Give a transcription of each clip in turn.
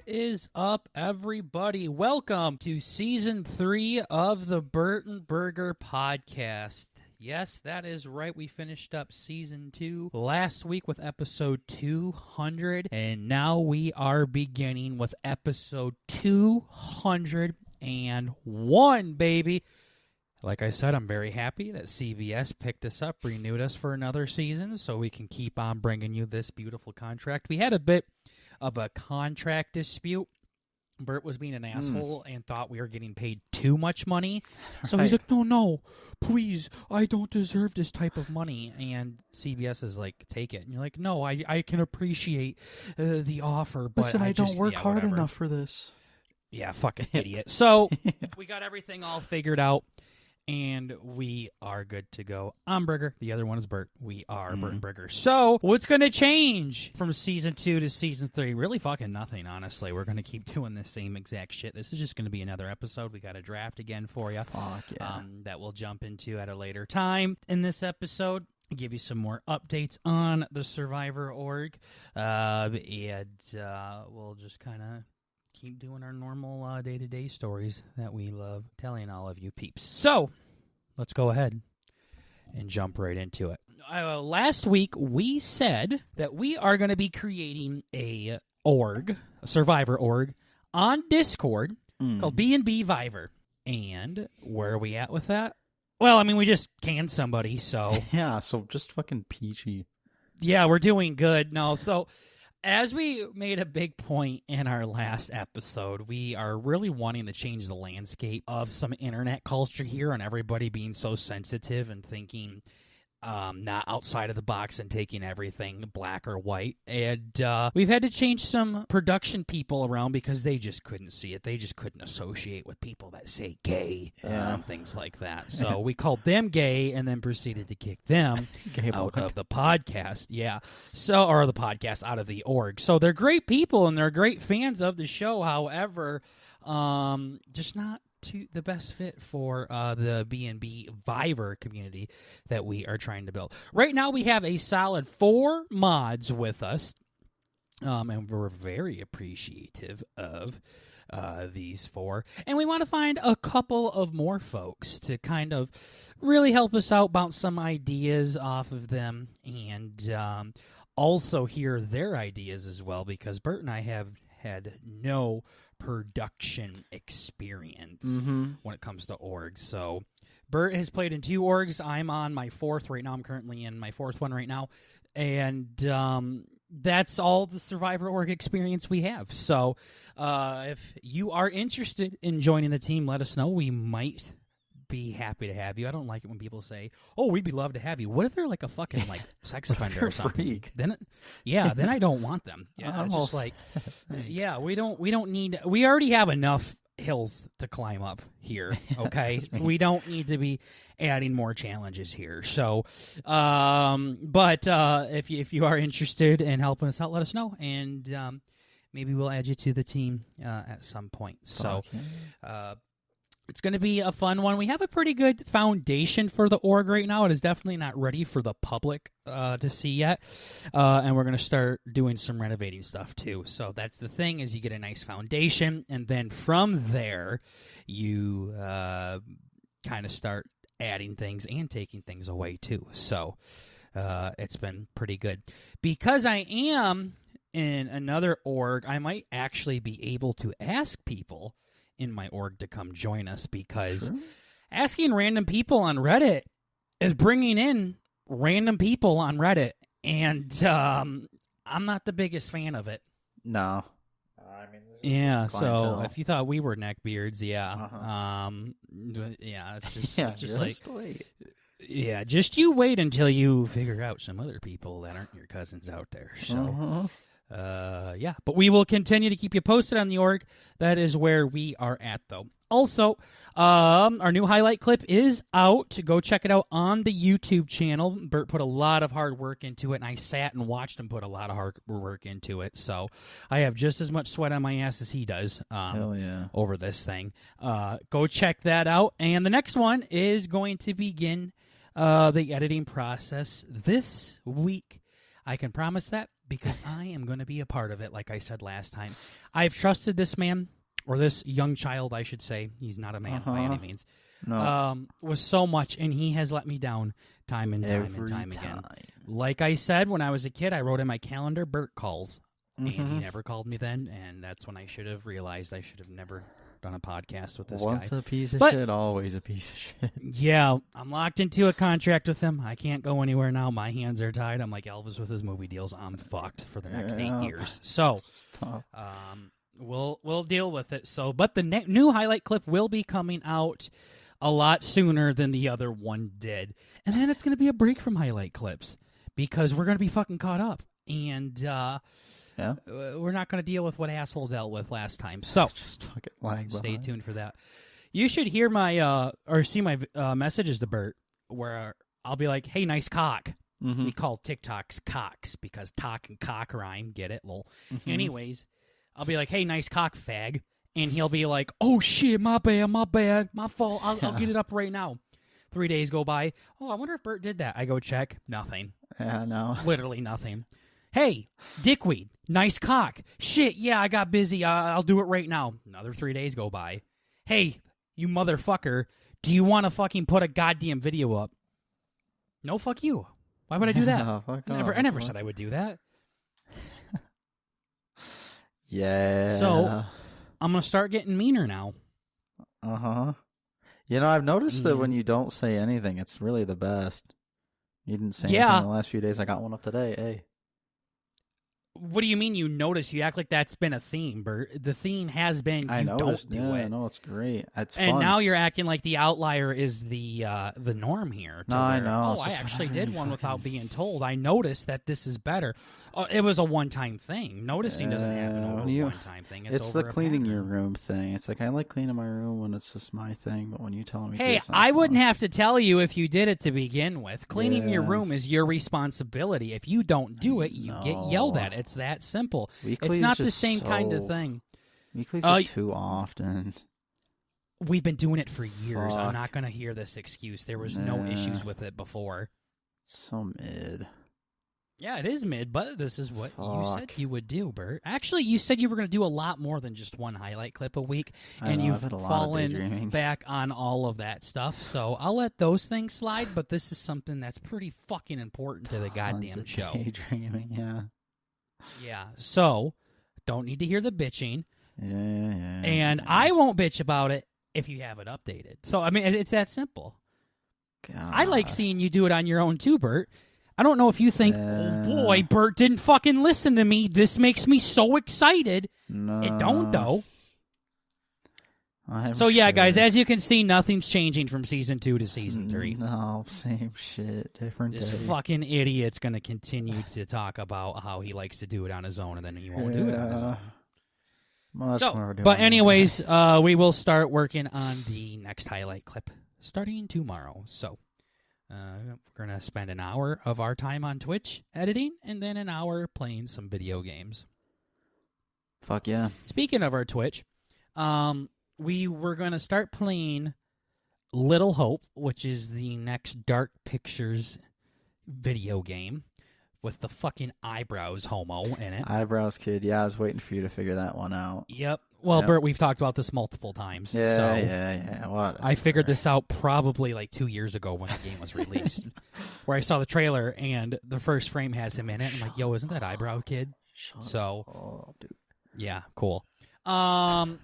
is up, everybody? Welcome to Season 3 of the Burton Burger Podcast. Yes, that is right. We finished up Season 2 last week with Episode 200, and now we are beginning with Episode 201, baby. Like I said, I'm very happy that CBS picked us up, renewed us for another season, so we can keep on bringing you this beautiful contract. We had a bit of a contract dispute. Bert was being an asshole and thought we were getting paid too much money. So he's like, no, please, I don't deserve this type of money. And CBS is like, take it. And you're like, no, I can appreciate the offer, but listen, I don't work hard whatever. enough for this. Yeah, fucking idiot. So we got everything all figured out. And we are good to go. I'm Burger. The other one is Bert. We are Bert and Burger. So, what's going to change from Season 2 to Season 3? Really fucking nothing, honestly. We're going to keep doing the same exact shit. This is just going to be another episode. We got a draft again for you. Fuck yeah. That we'll jump into at a later time. In this episode, I'll give you some more updates on the Survivor org. And we'll just kind of keep doing our normal day-to-day stories that we love telling all of you peeps. So, let's go ahead and jump right into it. Last week, we said that we are going to be creating a Survivor org, on Discord called BnB Viver. And where are we at with that? Well, I mean, we just canned somebody, so... Yeah, so just fucking peachy. Yeah, we're doing good. No, so... As we made a big point in our last episode, we are really wanting to change the landscape of some internet culture here and everybody being so sensitive and thinking not outside of the box and taking everything black or white. And we've had to change some production people around because they just couldn't see it. They just couldn't associate with people that say gay and things like that. So we called them gay and then proceeded to kick them out of the podcast. Yeah. Or the podcast, out of the org. So they're great people and they're great fans of the show. However, just not the best fit for the BnB Viver community that we are trying to build. Right now, we have a solid 4 mods with us, and we're very appreciative of these 4. And we want to find a couple of more folks to kind of really help us out, bounce some ideas off of them, and also hear their ideas as well, because Bert and I have had no production experience when it comes to orgs. So Bert has played in 2 orgs. I'm on my 4th right now. I'm currently in my 4th one right now. And that's all the Survivor org experience we have. So if you are interested in joining the team, let us know. We might be happy to have you. I don't like it when people say, "Oh, we'd be love to have you." What if they're like a fucking sex offender or something? Freak. Then I don't want them. Yeah, it's just like, yeah, we don't need. We already have enough hills to climb up here. Okay, we don't need to be adding more challenges here. So, but if you are interested in helping us out, let us know, and maybe we'll add you to the team at some point. So. It's going to be a fun one. We have a pretty good foundation for the org right now. It is definitely not ready for the public to see yet. And we're going to start doing some renovating stuff too. So that's the thing, is you get a nice foundation. And then from there, you kind of start adding things and taking things away too. So it's been pretty good. Because I am in another org, I might actually be able to ask people in my org to come join us, because asking random people on Reddit is bringing in random people on Reddit, and I'm not the biggest fan of it. No. Yeah, so if you thought we were neckbeards, it's just yeah, just you wait until you figure out some other people that aren't your cousins out there. So but we will continue to keep you posted on the org. That is where we are at, though. Also, our new highlight clip is out. Go check it out on the YouTube channel. Bert put a lot of hard work into it, and I sat and watched him put a lot of hard work into it. So I have just as much sweat on my ass as he does over this thing. Go check that out. And the next one is going to begin the editing process this week. I can promise that because I am going to be a part of it, like I said last time. I've trusted this man, or this young child, I should say. He's not a man by any means. No. Was so much, and he has let me down time and time again. Like I said, when I was a kid, I wrote in my calendar, Bert calls. And he never called me then, and that's when I should have realized I should have never done a podcast with this guy. Once a piece of shit, always a piece of shit. Yeah, I'm locked into a contract with him. I can't go anywhere now. My hands are tied. I'm like Elvis with his movie deals. I'm fucked for the next 8 years. So, we'll deal with it. So, but the new highlight clip will be coming out a lot sooner than the other one did, and then it's going to be a break from highlight clips because we're going to be fucking caught up, and we're not going to deal with what asshole dealt with last time. So just fucking lag behind. Stay tuned for that. You should hear my or see my messages to Bert where I'll be like, "Hey, nice cock." We call TikToks cocks because talk and cock rhyme. Get it, lol. Anyways, I'll be like, "Hey, nice cock, fag," and he'll be like, "Oh shit, my bad, my fault. I'll get it up right now." 3 days go by. Oh, I wonder if Bert did that. I go check. Nothing. Yeah, no. Literally nothing. Hey, dickweed, nice cock. Shit, yeah, I got busy. I'll do it right now. Another 3 days go by. Hey, you motherfucker, do you want to fucking put a goddamn video up? No, fuck you. Why would I do that? I never said I would do that. Yeah. So, I'm going to start getting meaner now. You know, I've noticed that when you don't say anything, it's really the best. You didn't say anything in the last few days. I got one up today. Hey. What do you mean you notice? You act like that's been a theme, Bert. The theme has been you don't do it. I know, it's great. It's and fun. now you're acting like the outlier is the norm here. No, I know. Oh, I actually did one without being told. I noticed that this is better. It was a one-time thing. Noticing doesn't happen over a one-time thing. It's the cleaning your room thing. It's like I like cleaning my room when it's just my thing, but when you tell me, hey, I wouldn't have to tell you if you did it to begin with. Cleaning your room is your responsibility. If you don't do it, you get yelled at. It's that simple. It's not the same kind of thing. Weekly's just too often. We've been doing it for years. I'm not going to hear this excuse. There was no issues with it before. So mid. Yeah, it is mid, but this is what you said you would do, Bert. Actually, you said you were going to do a lot more than just one highlight clip a week, and you've fallen back on all of that stuff. So I'll let those things slide, but this is something that's pretty fucking important to the goddamn show. Daydreaming, yeah. Yeah, so don't need to hear the bitching. Yeah. And I won't bitch about it if you have it updated. So, I mean, it's that simple. God. I like seeing you do it on your own too, Bert. I don't know if you think, oh boy, Bert didn't fucking listen to me. This makes me so excited. No. It don't, though. So, yeah, guys, as you can see, nothing's changing from Season 2 to Season 3. No, same shit, different This day. fucking idiot's going to continue to talk about how he likes to do it on his own, and then he won't do it on his own. Well, but anyways, we will start working on the next highlight clip starting tomorrow. So we're going to spend an hour of our time on Twitch editing and then an hour playing some video games. Fuck yeah. Speaking of our Twitch, we were going to start playing Little Hope, which is the next Dark Pictures video game with the fucking eyebrows homo in it. Eyebrows kid. Yeah, I was waiting for you to figure that one out. Yep. Well, Bert, we've talked about this multiple times. Yeah. What? I figured this out probably like 2 years ago when the game was released, where I saw the trailer and the first frame has him in it. I'm like, yo, isn't that eyebrow kid? Oh, dude. Yeah, cool. And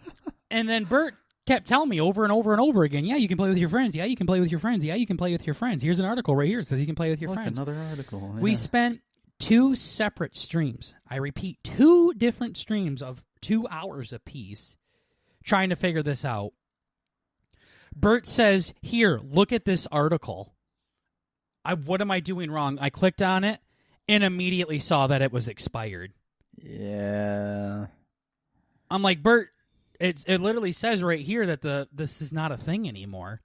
then Bert kept telling me over and over and over again, yeah, you can play with your friends. Yeah, you can play with your friends. Yeah, you can play with your friends. Here's an article right here that says you can play with your friends. Another article. Yeah. We spent 2 separate streams. I repeat, 2 different streams of 2 hours apiece trying to figure this out. Bert says, here, look at this article. What am I doing wrong? I clicked on it and immediately saw that it was expired. Yeah. I'm like, Bert, it literally says right here that this is not a thing anymore.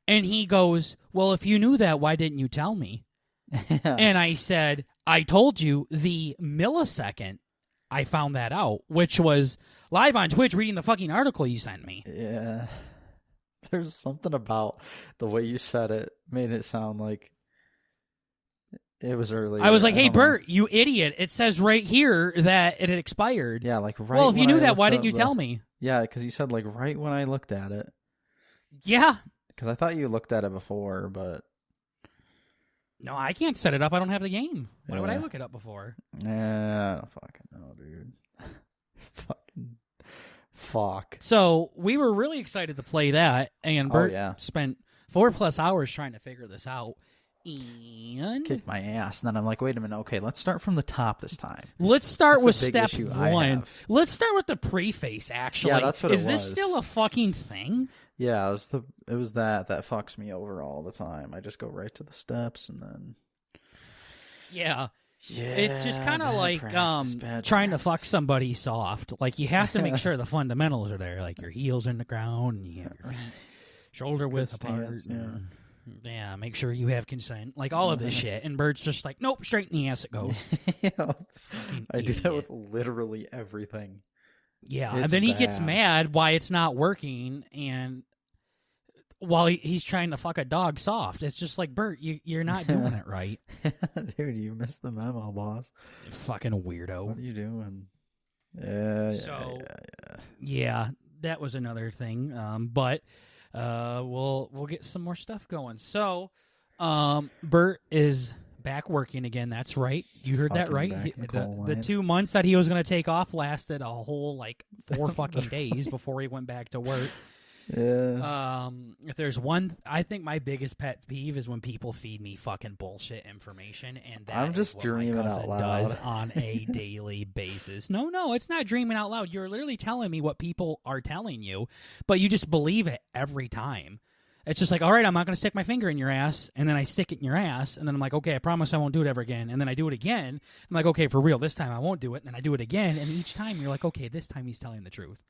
And he goes, well, if you knew that, why didn't you tell me? Yeah. And I said, I told you the millisecond I found that out, which was live on Twitch reading the fucking article you sent me. Yeah. There's something about the way you said it made it sound like It was early. I was like, hey, Bert, you idiot. It says right here that it had expired. Yeah, like right Well, if you knew that, why didn't you the... tell me? Yeah, because you said like right when I looked at it. Yeah. Because I thought you looked at it before, but... No, I can't set it up. I don't have the game. Why would I look it up before? Yeah, I don't fucking know, dude. Fuck. So we were really excited to play that, and Bert spent 4+ hours trying to figure this out. And kicked my ass. And then I'm like, wait a minute. Okay, let's start from the top this time. Let's start with step 1. Let's start with the preface, actually. Yeah, that's what it was. Is this still a fucking thing? Yeah, it was that fucks me over all the time. I just go right to the steps and then... Yeah. It's just kind of like trying to fuck somebody soft. Like, you have to make sure the fundamentals are there. Like, your heels in the ground, and you have your feet shoulder width apart. Yeah, make sure you have consent. Like, all of this shit. And Bert's just like, nope, straight in the ass it goes. I do that with literally everything. Yeah, and then he gets mad why it's not working, and while he's trying to fuck a dog soft. It's just like, Bert, you're not doing it right. Dude, you missed the memo, boss. You fucking weirdo. What are you doing? Yeah, that was another thing. But we'll get some more stuff going. So, Bert is back working again. That's right. You heard that right. The 2 months that he was going to take off lasted a whole 4 fucking days before he went back to work. Yeah. If there's one, I think my biggest pet peeve is when people feed me fucking bullshit information, and that I'm just dreaming out loud does on a daily basis. No, it's not dreaming out loud. You're literally telling me what people are telling you, but you just believe it every time. It's just like, all right, I'm not going to stick my finger in your ass, and then I stick it in your ass, and then I'm like, okay, I promise I won't do it ever again, and then I do it again. I'm like, okay, for real, this time I won't do it, and then I do it again, and each time you're like, okay, this time he's telling the truth.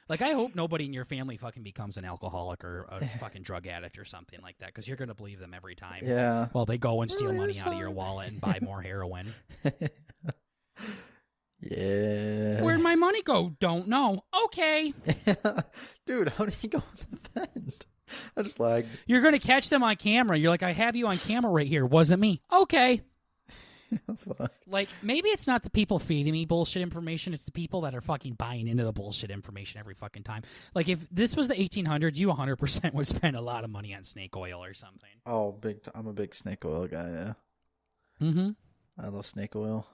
Like, I hope nobody in your family fucking becomes an alcoholic or a fucking drug addict or something like that, because you're going to believe them every time. Yeah. Well, they go and steal money out of your wallet and buy more heroin. Yeah. Where'd my money go? Don't know. Okay. Dude, how did he go with the vent? I just lagged. You're going to catch them on camera. You're like, I have you on camera right here. Wasn't me. Okay. Fuck. Like, maybe it's not the people feeding me bullshit information. It's the people that are fucking buying into the bullshit information every fucking time. Like, if this was the 1800s, you 100% would spend a lot of money on snake oil or something. Oh, I'm a big snake oil guy, yeah. Mm-hmm. I love snake oil.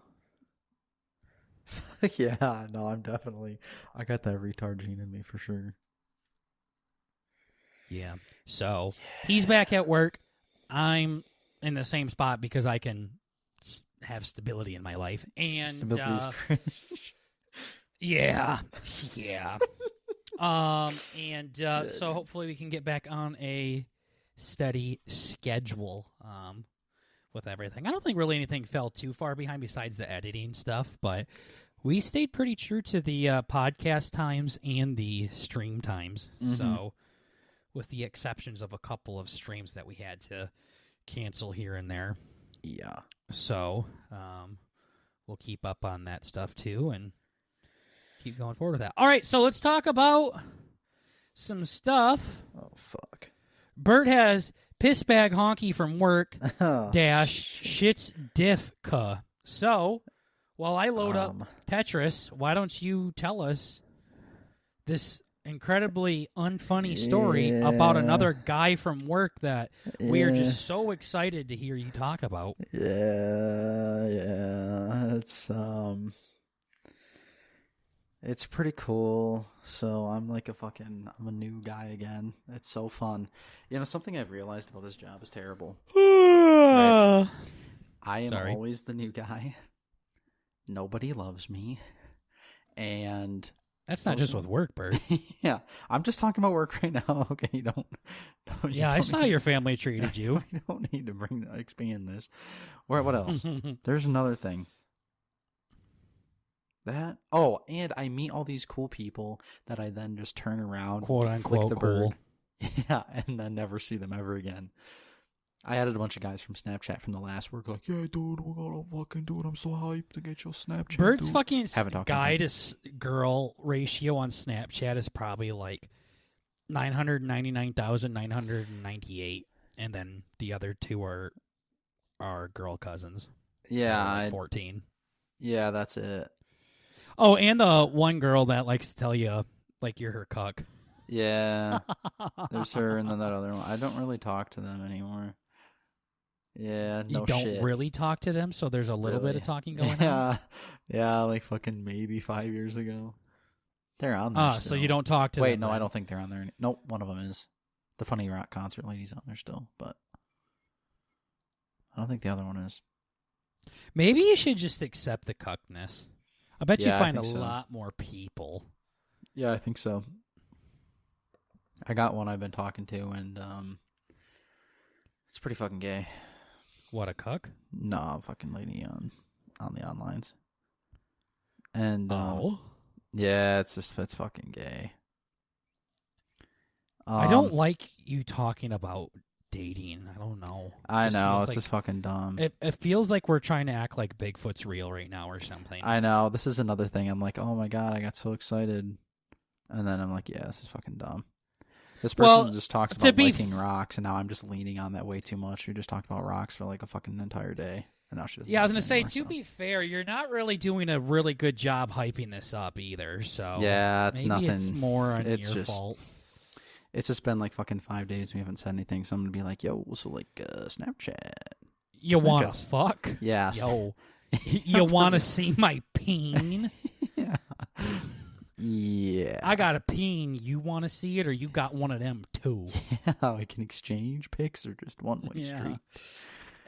Yeah, no, I got that retard gene in me for sure. Yeah. So, he's back at work. I'm in the same spot because I can have stability in my life, and stability's cringe. Yeah. So hopefully we can get back on a steady schedule with everything. I don't think really anything fell too far behind besides the editing stuff, but we stayed pretty true to the podcast times and the stream times. Mm-hmm. So, with the exceptions of a couple of streams that we had to cancel here and there. Yeah. So, we'll keep up on that stuff, too, and keep going forward with that. All right, so let's talk about some stuff. Oh, fuck. Bert has piss bag honky from work dash shits diffka. So, while I load up Tetris, why don't you tell us this incredibly unfunny story about another guy from work that we are just so excited to hear you talk about. Yeah. It's pretty cool. So I'm I'm a new guy again. It's so fun. You know, something I've realized about this job is terrible. Right? I am always the new guy. Nobody loves me. And that's not just with work, Bert. Yeah, I'm just talking about work right now. Okay, don't I saw your family treated you. I don't need to expand this. What else? There's another thing. And I meet all these cool people that I then just turn around, quote unquote, flick the cool. bird. Yeah, and then never see them ever again. I added a bunch of guys from Snapchat from the last work, like, yeah, dude, we gotta fucking do it. I'm so hyped to get your Snapchat. Bert's dude. fucking guy to girl ratio on Snapchat is probably like 999,998, and then the other two are our girl cousins. Yeah, Like 14. Yeah, that's it. Oh, and the one girl that likes to tell you like you're her cuck. Yeah, there's her and then that other one. I don't really talk to them anymore. Yeah, no You don't shit. really talk to them, so there's a little bit of talking going on. Yeah, like fucking maybe 5 years ago. They're on there still. So you don't talk to them. Wait, no, then. I don't think they're on there. Nope, one of them is. The Funny Rock concert lady's on there still, but I don't think the other one is. Maybe you should just accept the cuckness. I bet you Yeah, I find a think so. lot more people. Yeah, I think so. I got one I've been talking to, and it's pretty fucking gay. What, a cuck? No, fucking lady on the onlines. And yeah, it's fucking gay. I don't like you talking about dating. I don't know. I know, it's just fucking dumb. It feels like we're trying to act like Bigfoot's real right now or something. I know. This is another thing. I'm like, oh my god, I got so excited. And then I'm like, yeah, this is fucking dumb. This person just talks about liking rocks, and now I'm just leaning on that way too much. We just talked about rocks for like a fucking entire day. And now she doesn't. Yeah, I was going to say, to be fair, you're not really doing a really good job hyping this up either. So yeah, it's maybe nothing. It's more on your fault. It's just been like fucking 5 days. We haven't said anything. So I'm going to be like, yo, so like Snapchat. You want to fuck? Yeah. Yo, you want to see my peen? Yeah. Yeah. I got a peen. You want to see it, or you got one of them too? Yeah, we can exchange pics or just one-way street.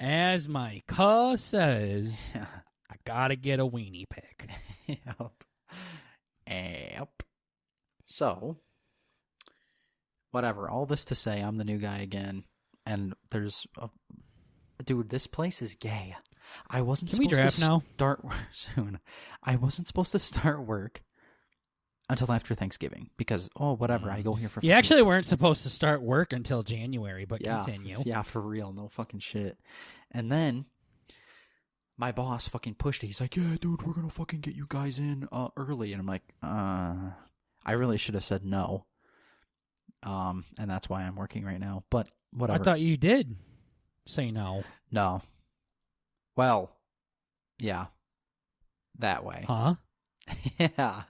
As my cuss says, I got to get a weenie pic. Yep. So, whatever. All this to say, I'm the new guy again, and dude, this place is gay. I wasn't Can we supposed draft to now? start soon. I wasn't supposed to start work until after Thanksgiving because whatever. I go here for. You actually weren't supposed to start work until January, but continue. Yeah, for real, no fucking shit. And then my boss fucking pushed it. He's like, "Yeah, dude, we're gonna fucking get you guys in early," and I'm like, I really should have said no. And that's why I'm working right now. But whatever. I thought you did say no. No. Well, yeah. That way. Huh? Yeah.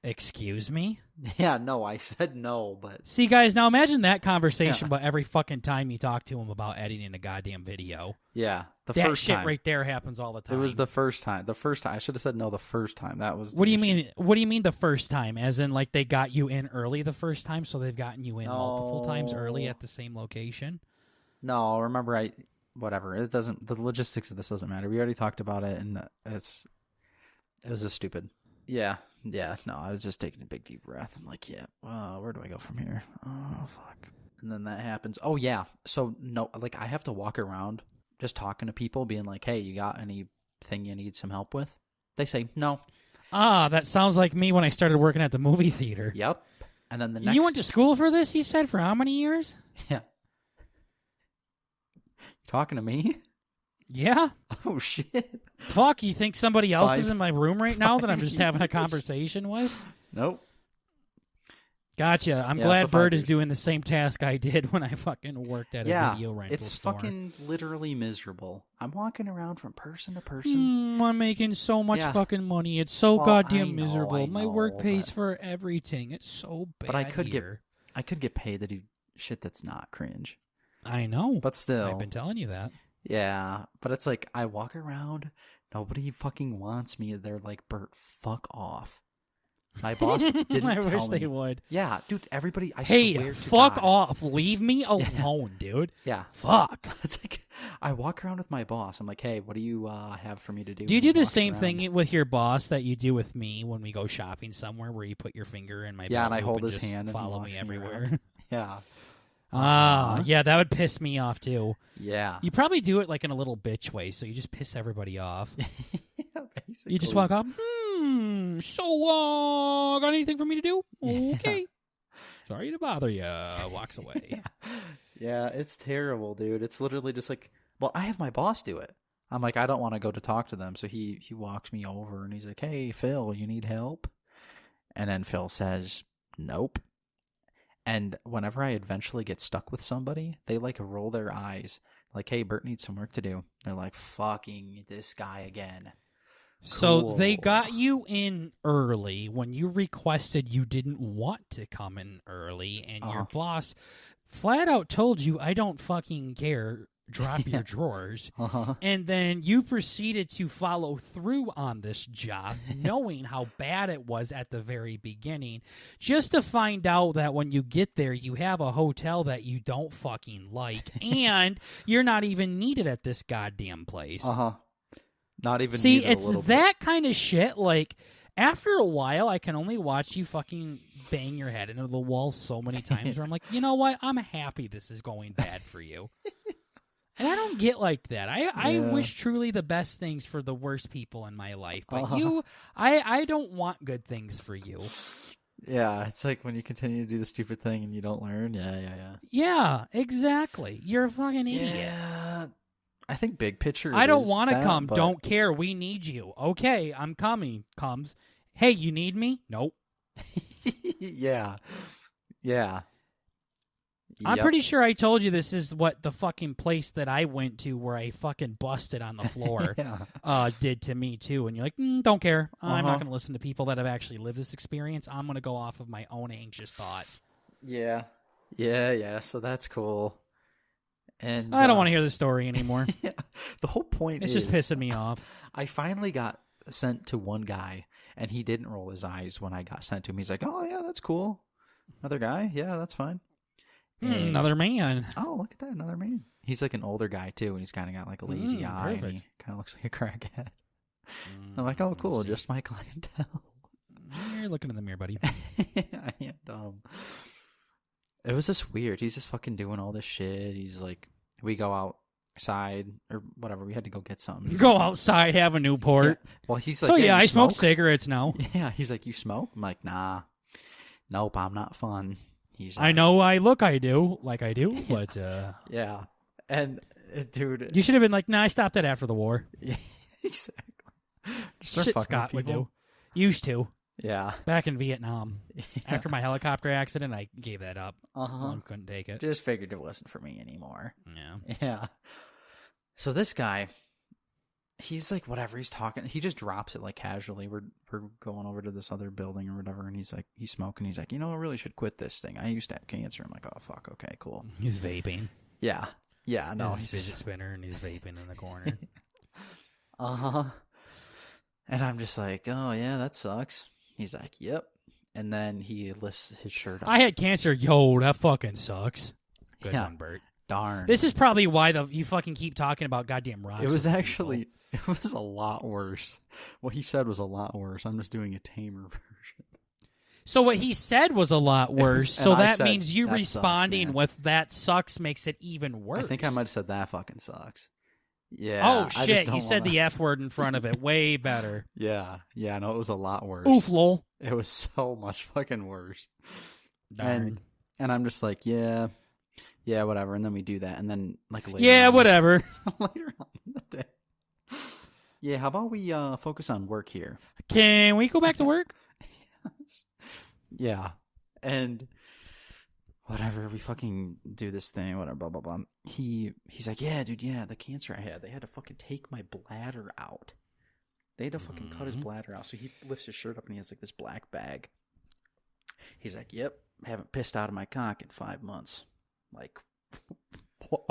Excuse me? Yeah, no, I said no, but... See, guys, now imagine that conversation, but every fucking time you talk to him about editing a goddamn video. Yeah, that first shit time. Right there happens all the time. It was the first time. I should have said no the first time. That was. What do you mean? What do you mean the first time? As in, like they got you in early the first time, so they've gotten you in multiple times early at the same location? No, remember whatever. It doesn't. The logistics of this doesn't matter. We already talked about it, and it was just stupid. Yeah. No, I was just taking a big deep breath. I'm like, yeah. Where do I go from here? Oh fuck. And then that happens. Oh yeah. So no, like I have to walk around just talking to people, being like, hey, you got anything you need some help with? They say no. That sounds like me when I started working at the movie theater. Yep. And then the next. You went to school for this? You said for how many years? Yeah. Talking to me? Yeah. Oh, shit. Fuck, you think somebody else is in my room right now that I'm just having a conversation with? Nope. Gotcha. I'm glad Bird is doing the same task I did when I fucking worked at a video rental store. It's fucking literally miserable. I'm walking around from person to person. I'm making so much fucking money. It's so goddamn miserable. My work pays for everything. It's so bad. But I could get paid to do shit that's not cringe. I know. But still. I've been telling you that. Yeah, but it's like I walk around, nobody fucking wants me. They're like, Bert, fuck off. My boss didn't tell me. I wish they would. Yeah, dude, everybody, I swear to fuck God. off. Leave me alone, dude. Yeah. Fuck. It's like, I walk around with my boss. I'm like, hey, what do you have for me to do? Do you do the same thing with your boss that you do with me when we go shopping somewhere where you put your finger in my and I hold his hand and follow me everywhere? Around. Yeah. Yeah, that would piss me off too. Yeah. You probably do it like in a little bitch way, so you just piss everybody off. Yeah, basically. You just walk up, so, got anything for me to do? Okay. Sorry to bother you. Walks away. Yeah, it's terrible, dude. It's literally just like, well, I have my boss do it. I'm like, I don't want to go to talk to them, so he walks me over, and he's like, hey, Phil, you need help? And then Phil says, nope. And whenever I eventually get stuck with somebody, they like roll their eyes Like, hey, Bert needs some work to do. They're like, fucking this guy again. So they Cool. got you in early when you requested you didn't want to come in early, and your boss flat out told you, I don't fucking care, drop your drawers. And then you proceeded to follow through on this job, knowing how bad it was at the very beginning, just to find out that when you get there, you have a hotel that you don't fucking like, and you're not even needed at this goddamn place. Not even. See, needed it's a little that kind of shit. Like, after a while, I can only watch you fucking bang your head into the wall so many times where I'm like, you know what? I'm happy this is going bad for you. And I don't get like that. I wish truly the best things for the worst people in my life. But I don't want good things for you. Yeah, it's like when you continue to do the stupid thing and you don't learn. Yeah, exactly. You're a fucking idiot. Yeah. I think big picture. I don't want to come. But... Don't care. We need you. Okay, I'm coming. Comes. Hey, you need me? Nope. Yeah. I'm pretty sure I told you this is what the fucking place that I went to where I fucking busted on the floor did to me too. And you're like, don't care. I'm not going to listen to people that have actually lived this experience. I'm going to go off of my own anxious thoughts. Yeah. So that's cool. And I don't want to hear the story anymore. The whole point is... It's just pissing me off. I finally got sent to one guy, and he didn't roll his eyes when I got sent to him. He's like, oh, yeah, that's cool. Another guy? Yeah, that's fine. Another man. Oh, look at that, another man. He's like an older guy, too, and he's kind of got like a lazy eye, perfect. and he kind of looks like a crackhead. I'm like, oh, cool, just my clientele. You're looking in the mirror, buddy. I am dumb. It was just weird. He's just fucking doing all this shit. He's like, we go outside or whatever. We had to go get something. Go outside, have a Newport. Yeah. Well, he's like, so yeah, I smoke cigarettes now. Yeah, he's like, you smoke? I'm like, nah, nope, I'm not fun. He's I know I do, but yeah. And dude, you should have been like, nah, I stopped that after the war. Yeah, exactly. Shit Scott would do. Used to. Yeah. Back in Vietnam. Yeah. After my helicopter accident, I gave that up. I couldn't take it. Just figured it wasn't for me anymore. Yeah. Yeah. So this guy, he's like, whatever, he's talking. He just drops it like casually. We're going over to this other building or whatever, and he's like, he's smoking. He's like, I really should quit this thing. I used to have cancer. I'm like, oh, fuck, okay, cool. He's vaping. Yeah. Yeah, no. He's fidget spinner, and he's vaping in the corner. And I'm just like, oh, yeah, that sucks. He's like, yep. And then he lifts his shirt up. I had cancer. Yo, that fucking sucks. Good one, Bert. Darn. This is probably why you fucking keep talking about goddamn rocks. It was actually, it was a lot worse. What he said was a lot worse. I'm just doing a tamer version. So what he said was a lot worse. So that means you responding sucks, with that sucks makes it even worse. I think I might have said that fucking sucks. Yeah. Oh, shit. You said the F word in front of it. Way better. Yeah. Yeah, no, it was a lot worse. Oof, lol. It was so much fucking worse. Darn. And I'm just like, yeah, whatever. And then we do that. And then, like, later whatever. Later on in the day. Yeah, how about we focus on work here? Can we go back to work? Yes. Yeah. And whatever, we fucking do this thing, whatever, blah, blah, blah. He's like, yeah, dude, yeah, the cancer I had, they had to fucking take my bladder out. They had to fucking cut his bladder out. So he lifts his shirt up and he has like this black bag. He's like, yep, haven't pissed out of my cock in 5 months. Like, whoa.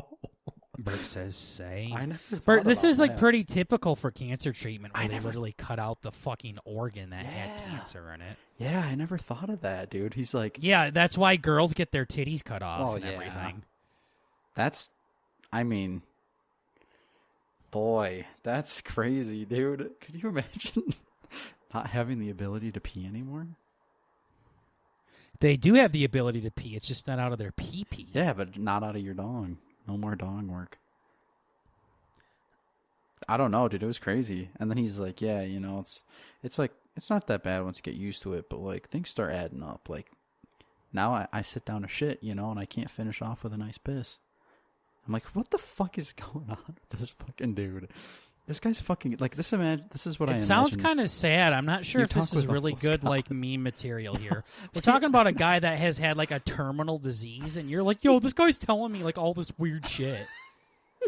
Bert says, say. I never thought Bert, this about is like that. pretty typical for cancer treatment where they literally cut out the fucking organ that had cancer in it. Yeah, I never thought of that, dude. He's like... Yeah, that's why girls get their titties cut off everything. That's... I mean... Boy, that's crazy, dude. Could you imagine not having the ability to pee anymore? They do have the ability to pee. It's just not out of their pee-pee. Yeah, but not out of your dong. No more dong work. I don't know, dude. It was crazy. And then he's like, yeah, it's like, it's not that bad once you get used to it, but like things start adding up. Like now I sit down to shit, and I can't finish off with a nice piss. I'm like, what the fuck is going on with this fucking dude? This guy's fucking like this. This is what I imagine. It sounds kind of sad. I'm not sure if this is really good, like meme material here. We're talking about a guy that has had like a terminal disease, and you're like, yo, this guy's telling me like all this weird shit.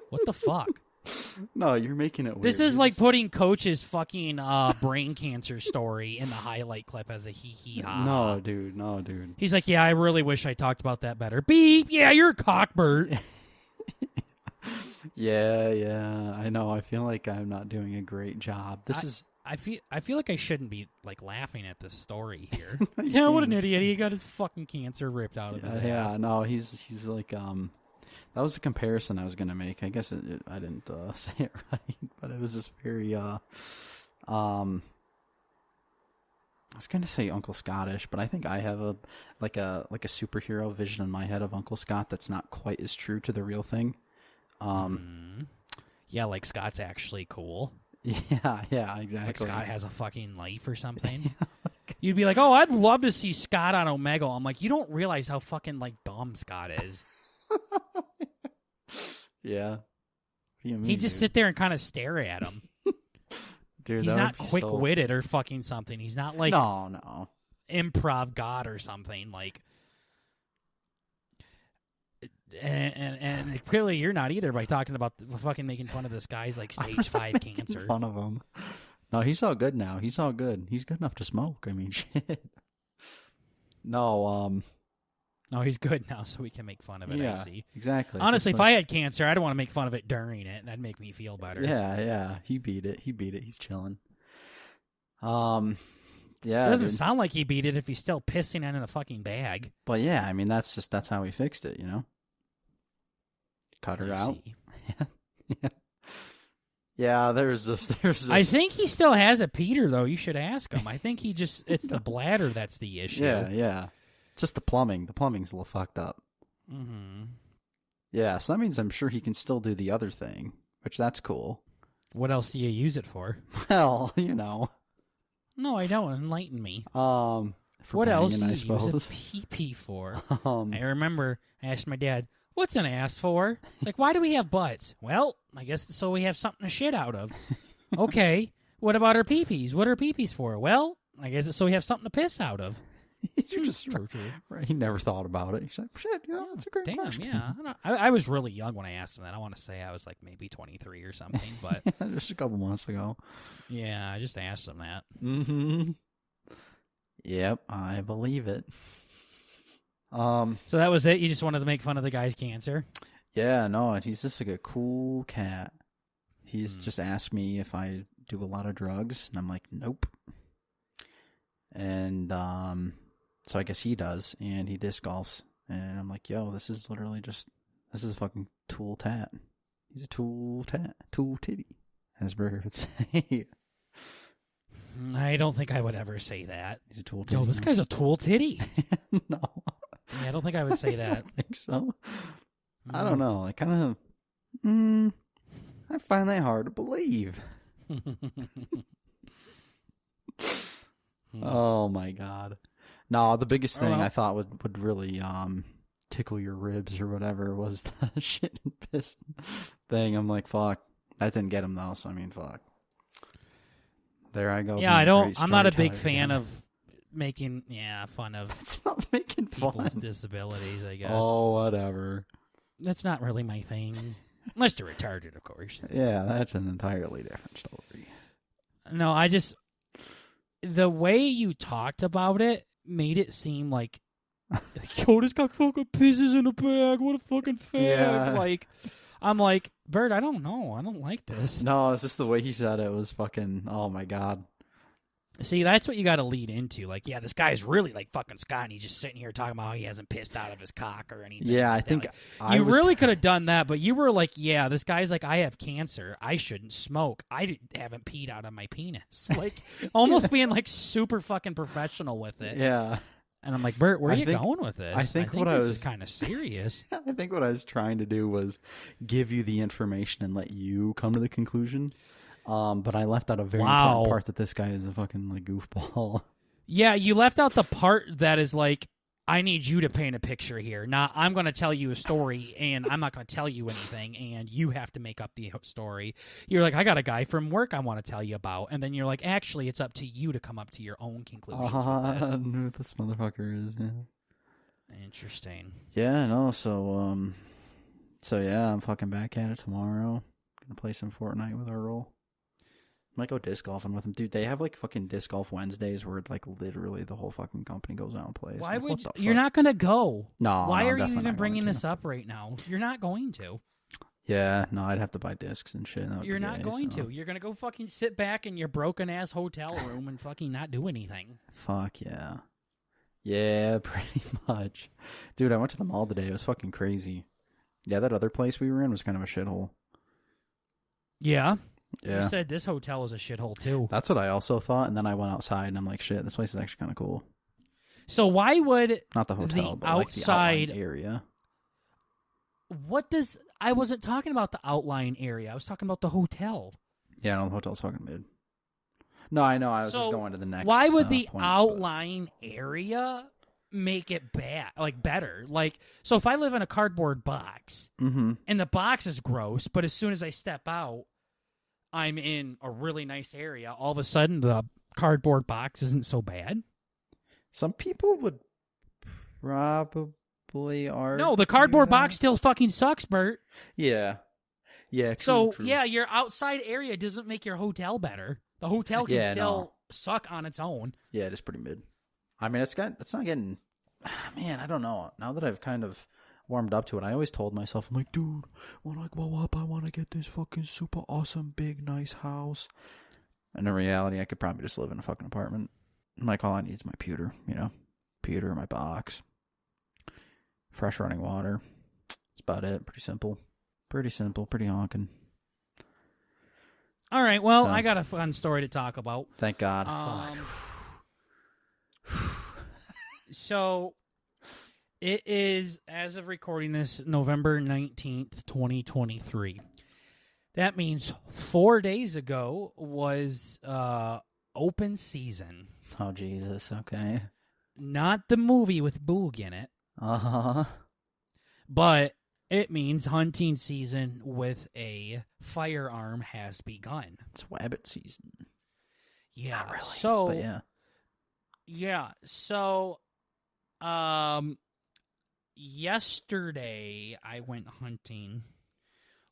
What the fuck? No, you're making it weird. This is like putting Coach's fucking brain cancer story in the highlight clip as a hee ha. No, dude. No, dude. He's like, yeah, I really wish I talked about that better. Beep. Yeah, you're a cockbert. Yeah. I know. I feel like I'm not doing a great job. I feel like I shouldn't be like laughing at this story here. Yeah, what an idiot! He got his fucking cancer ripped out of his ass. Yeah, no, he's like that was a comparison I was gonna make. I guess I didn't say it right, but it was just very I was gonna say Uncle Scottish, but I think I have a superhero vision in my head of Uncle Scott that's not quite as true to the real thing. Yeah, like Scott's actually cool. Yeah, exactly. Like Scott has a fucking life or something. You'd be like, oh, I'd love to see Scott on Omegle. I'm like, you don't realize how fucking like dumb Scott is. Yeah. He just sit there and kind of stare at him. Dude, he's not quick-witted or fucking something. He's not like no improv god or something like. And clearly you're not either by talking about fucking making fun of this guy's like stage 5 cancer. Fun of him. No, he's all good now. He's all good. He's good enough to smoke. I mean, shit. No, he's good now, so we can make fun of it. Yeah, I see. Exactly. Honestly, if I had cancer, I'd want to make fun of it during it, and that'd make me feel better. Yeah. He beat it. He's chilling. Yeah. It doesn't sound like he beat it if he's still pissing in a fucking bag. But yeah, I mean, that's how he fixed it, you know? Cut her out. Yeah, there's this. I think he still has a Peter, though. You should ask him. I think it's the bladder that's the issue. Yeah. It's just the plumbing. The plumbing's a little fucked up. Mm-hmm. Yeah, so that means I'm sure he can still do the other thing, which that's cool. What else do you use it for? Well, you know. No, I don't. Enlighten me. For what banging, else do you I suppose. use a pee-pee for? I remember I asked my dad, what's an ass for? Like, why do we have butts? Well, I guess so we have something to shit out of. Okay, what about our pee-pees? What are pee-pees for? Well, I guess it's so we have something to piss out of. You're just right. He never thought about it. He's like, shit, that's a great question. Yeah. I was really young when I asked him that. I want to say I was like maybe 23 or something, but just a couple months ago. Yeah, I just asked him that. Mm-hmm. Yep, I believe it. So that was it? You just wanted to make fun of the guy's cancer? Yeah, no, he's just like a cool cat. He's just asked me if I do a lot of drugs, and I'm like, nope. And so I guess he does, and he disc golfs, and I'm like, yo, this is a fucking tool tat. He's a tool titty, as Burger would say. I don't think I would ever say that. He's a tool titty. Yo, this guy's a tool titty. No. Yeah, I don't think I would say that. I don't think so. I don't know. I kind of, I find that hard to believe. Oh my god. No, the biggest thing I thought would really tickle your ribs or whatever was the shit and piss thing. I'm like, fuck. That didn't get him though, so I mean, fuck. There I go. Yeah, I'm not a big fan of making fun of It's not making people's fun. disabilities, I guess. Oh, whatever. That's not really my thing. Unless they're retarded, of course. Yeah, that's an entirely different story. No, the way you talked about it made it seem like, yo, this guy fucking pisses in a bag. What a fucking fag. Yeah. Like, I'm like, Bert, I don't know. I don't like this. No, it's just the way he said it was fucking, oh my god. See, that's what you got to lead into. Like, yeah, this guy's really like fucking Scott, and he's just sitting here talking about how he hasn't pissed out of his cock or anything. Yeah, like I think like, you really could have done that, but you were like, yeah, this guy's like, I have cancer. I shouldn't smoke. I haven't peed out of my penis. Like, almost being like super fucking professional with it. Yeah. And I'm like, Bert, where are you going with this? I think this is kind of serious. I think what I was trying to do was give you the information and let you come to the conclusion. But I left out a very important part that this guy is a fucking like goofball. Yeah, you left out the part that is like, I need you to paint a picture here. Not, I'm going to tell you a story, and I'm not going to tell you anything, and you have to make up the story. You're like, I got a guy from work I want to tell you about. And then you're like, actually, it's up to you to come up to your own conclusions with this. I know what this motherfucker is, yeah. Interesting. Yeah, no, so, So yeah, I'm fucking back at it tomorrow. Gonna play some Fortnite with our roll. Might go disc golfing with them, dude. They have like fucking disc golf Wednesdays where like literally the whole fucking company goes out and plays. Why like, would what the you're fuck? not gonna go? No. Why no, are I'm you definitely even not bringing going this up right now? You're not going to. Yeah, no, I'd have to buy discs and shit. You're not going to. You're gonna go fucking sit back in your broken ass hotel room and fucking not do anything. Fuck yeah. Yeah, pretty much. Dude, I went to the mall today. It was fucking crazy. Yeah, that other place we were in was kind of a shithole. Yeah. Yeah. You said this hotel is a shithole too. That's what I also thought, and then I went outside and I'm like, shit, this place is actually kind of cool. So why would Not the hotel, the but like the outlying outside area. What does I wasn't talking about the outlying area. I was talking about the hotel. Yeah, no, the hotel's fucking mid. No, I know. I was So just going to the next. Why would the point, outlying area make it bad, like better? Like, so if I live in a cardboard box Mm-hmm. and the box is gross, but as soon as I step out, I'm in a really nice area. All of a sudden, the cardboard box isn't so bad. Some people would probably argue. No, the cardboard that. box still fucking sucks, Bert. Yeah. Yeah. True, So true. yeah, your outside area doesn't make your hotel better. The hotel can Yeah, still suck on its own. Yeah, it is pretty mid. I mean, it's not getting. Man, I don't know. Now that I've kind of warmed up to it, I always told myself, I'm like, dude, when I grow up, I want to get this fucking super awesome, big, nice house. And in reality, I could probably just live in a fucking apartment. Like, all I need is my pewter, pewter, my box, fresh running water. That's about it. Pretty simple, pretty honking. All right, well, So- I got a fun story to talk about. Thank God. So, it is, as of recording this, November 19th, 2023. That means 4 days ago was open season. Oh, Jesus. Okay. Not the movie with Boog in it, Uh-huh. but it means hunting season with a firearm has begun. It's wabbit season. Yeah, Not really, so but yeah. yeah, so yesterday I went hunting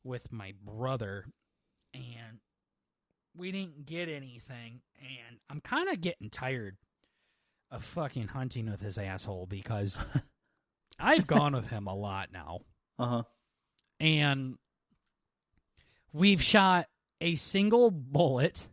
with my brother and we didn't get anything, and I'm kind of getting tired of fucking hunting with his asshole because I've gone with him a lot now. Uh-huh. And we've shot a single bullet,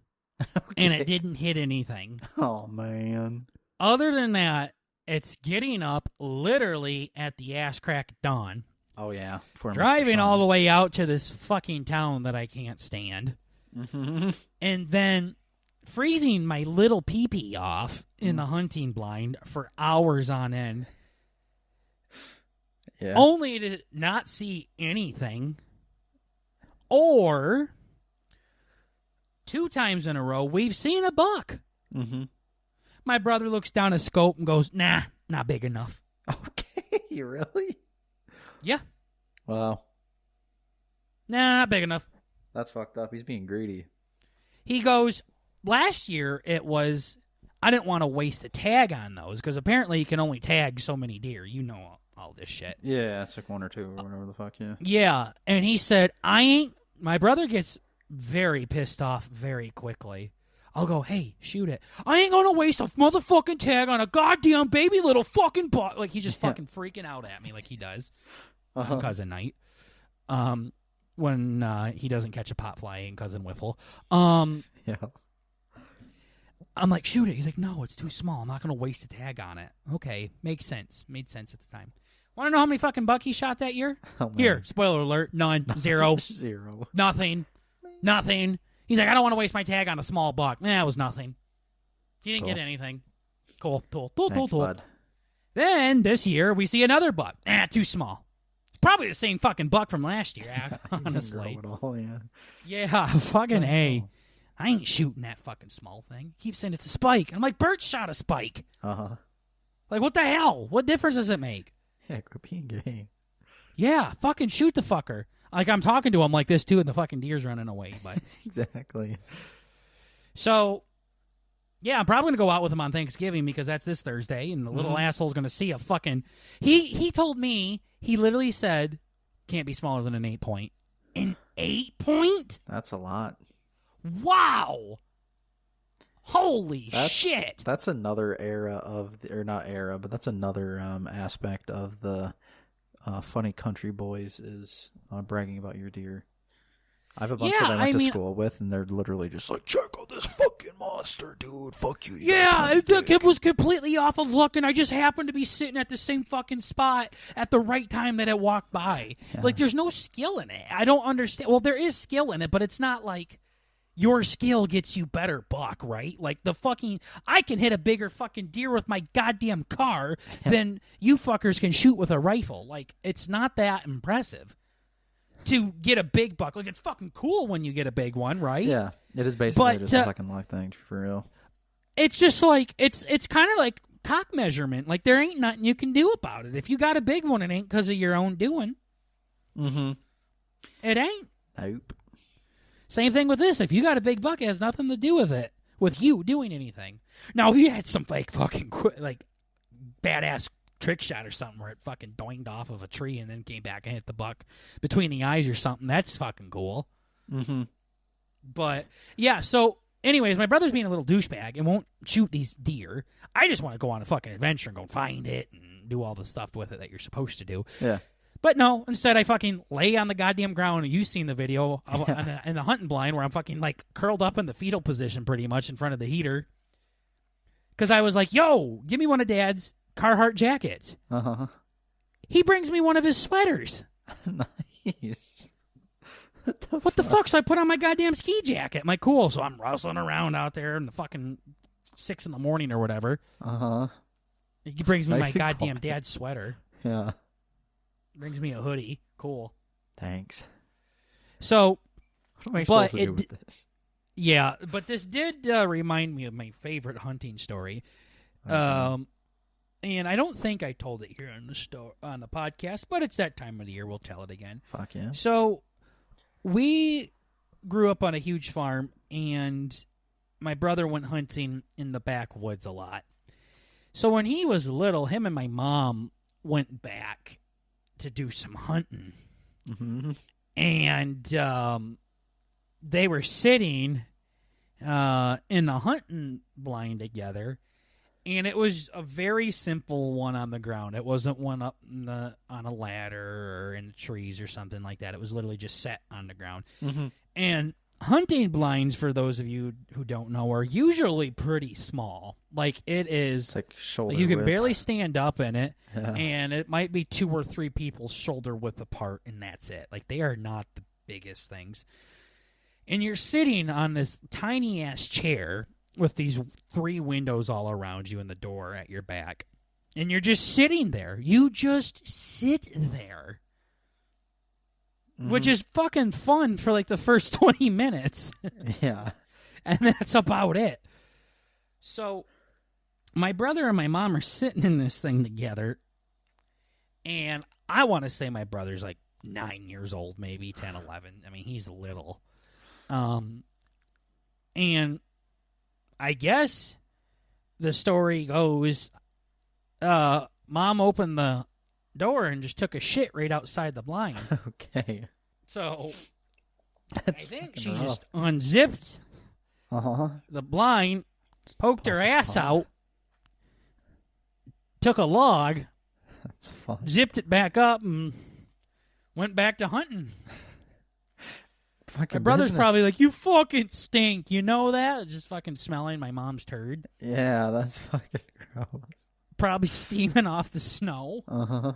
and it didn't hit anything. Oh, man. Other than that, it's getting up literally at the ass crack of dawn, Oh, yeah. For driving all the way out to this fucking town that I can't stand, Mm-hmm. and then freezing my little pee-pee off in the hunting blind for hours on end, Yeah. only to not see anything. Or 2 times in a row, we've seen a buck. Mm-hmm. My brother looks down a scope and goes, nah, not big enough. Okay. Really? Yeah, Wow. nah, not big enough. That's fucked up. He's being greedy. He goes, last year it was, I didn't want to waste a tag on those because apparently you can only tag so many deer. You know all this shit. Yeah, it's like 1 or 2 or whatever the fuck, yeah. Yeah, and he said, my brother gets very pissed off very quickly. I'll go, hey, shoot it. I ain't going to waste a motherfucking tag on a goddamn baby little fucking buck. Like, he's just fucking freaking out at me like he does on Cousin Night. When he doesn't catch a pot fly in Cousin Wiffle. Yeah. I'm like, shoot it. He's like, no, it's too small. I'm not going to waste a tag on it. Okay, makes sense. Made sense at the time. Want to know how many fucking buck he shot that year? Oh, man. Here, spoiler alert, none, 0, 0. nothing. He's like, I don't want to waste my tag on a small buck. Nah, it was nothing. He didn't get anything. Cool. Thanks, bud. Then, this year, we see another buck. Too small. It's probably the same fucking buck from last year, honestly. Grow it all, yeah. Yeah, fucking A. I ain't shooting that fucking small thing. He keeps saying it's a spike. I'm like, Bert shot a spike. Uh-huh. Like, what the hell? What difference does it make? Yeah, quit being gay. Yeah, fucking shoot the fucker. Like, I'm talking to him like this, too, and the fucking deer's running away. But Exactly. So, yeah, I'm probably going to go out with him on Thanksgiving because that's this Thursday, and the little asshole's going to see a fucking... He told me, he literally said, can't be smaller than an 8 point. An 8 point? That's a lot. Wow. Holy shit. That's another era of, or not era, but that's another aspect of the funny country boys is bragging about your deer. I have a bunch that I went to school with, and they're literally just like, check out this fucking monster, dude. Fuck you. The kid was completely off of luck, and I just happened to be sitting at the same fucking spot at the right time that it walked by. Yeah. Like, there's no skill in it. I don't understand. Well, there is skill in it, but it's not like your skill gets you better buck, right? Like, I can hit a bigger fucking deer with my goddamn car than you fuckers can shoot with a rifle. Like, it's not that impressive to get a big buck. Like, it's fucking cool when you get a big one, right? Yeah, it is basically just a fucking luck thing, for real. It's just like, it's kind of like cock measurement. Like, there ain't nothing you can do about it. If you got a big one, it ain't because of your own doing. Mm-hmm. It ain't. Nope. Same thing with this. If you got a big buck, it has nothing to do with it, with you doing anything. Now, if you had some fucking badass trick shot or something where it fucking doinged off of a tree and then came back and hit the buck between the eyes or something, that's fucking cool. Mm-hmm. But, yeah, so, anyways, my brother's being a little douchebag and won't shoot these deer. I just want to go on a fucking adventure and go find it and do all the stuff with it that you're supposed to do. Yeah. But no, instead I fucking lay on the goddamn ground. You've seen the video in the hunting blind where I'm fucking curled up in the fetal position pretty much in front of the heater. Because I was like, yo, give me one of Dad's Carhartt jackets. Uh-huh. He brings me one of his sweaters. Nice. What the fuck? So I put on my goddamn ski jacket. I'm like, cool. So I'm rustling around out there in the fucking 6 a.m. or whatever. Uh-huh. He brings me my goddamn dad's sweater. Yeah. Brings me a hoodie. Cool. Thanks. So, what am I supposed to do with this? Yeah, but this did remind me of my favorite hunting story. And I don't think I told it here on the podcast, but it's that time of the year. We'll tell it again. Fuck yeah. So, we grew up on a huge farm, and my brother went hunting in the backwoods a lot. So when he was little, him and my mom went back to do some hunting. Mm-hmm. And they were sitting in the hunting blind together, and it was a very simple one on the ground. It wasn't one up on a ladder or in the trees or something like that. It was literally just set on the ground. Mm-hmm. And hunting blinds, for those of you who don't know, are usually pretty small. Like, it is, it's like shoulder you can width. barely stand up in it, Yeah. and it might be 2 or 3 people's shoulder width apart, and that's it. Like, they are not the biggest things. And you're sitting on this tiny-ass chair with these 3 windows all around you and the door at your back. And you're just sitting there. You just sit there. Mm-hmm. Which is fucking fun for the first 20 minutes. Yeah. And that's about it. So, my brother and my mom are sitting in this thing together. And I want to say my brother's 9 years old, maybe 10, 11. I mean, he's little. And I guess the story goes, Mom opened the door and just took a shit right outside the blind. Okay. So, That's I think fucking she rough. just unzipped the blind, poked her ass out, took a log, That's fun. zipped it back up, and went back to hunting. Fucking My brother's business. probably like, you fucking stink, you know that? Just fucking smelling my mom's turd. Yeah, that's fucking gross. Probably steaming off the snow. Uh-huh.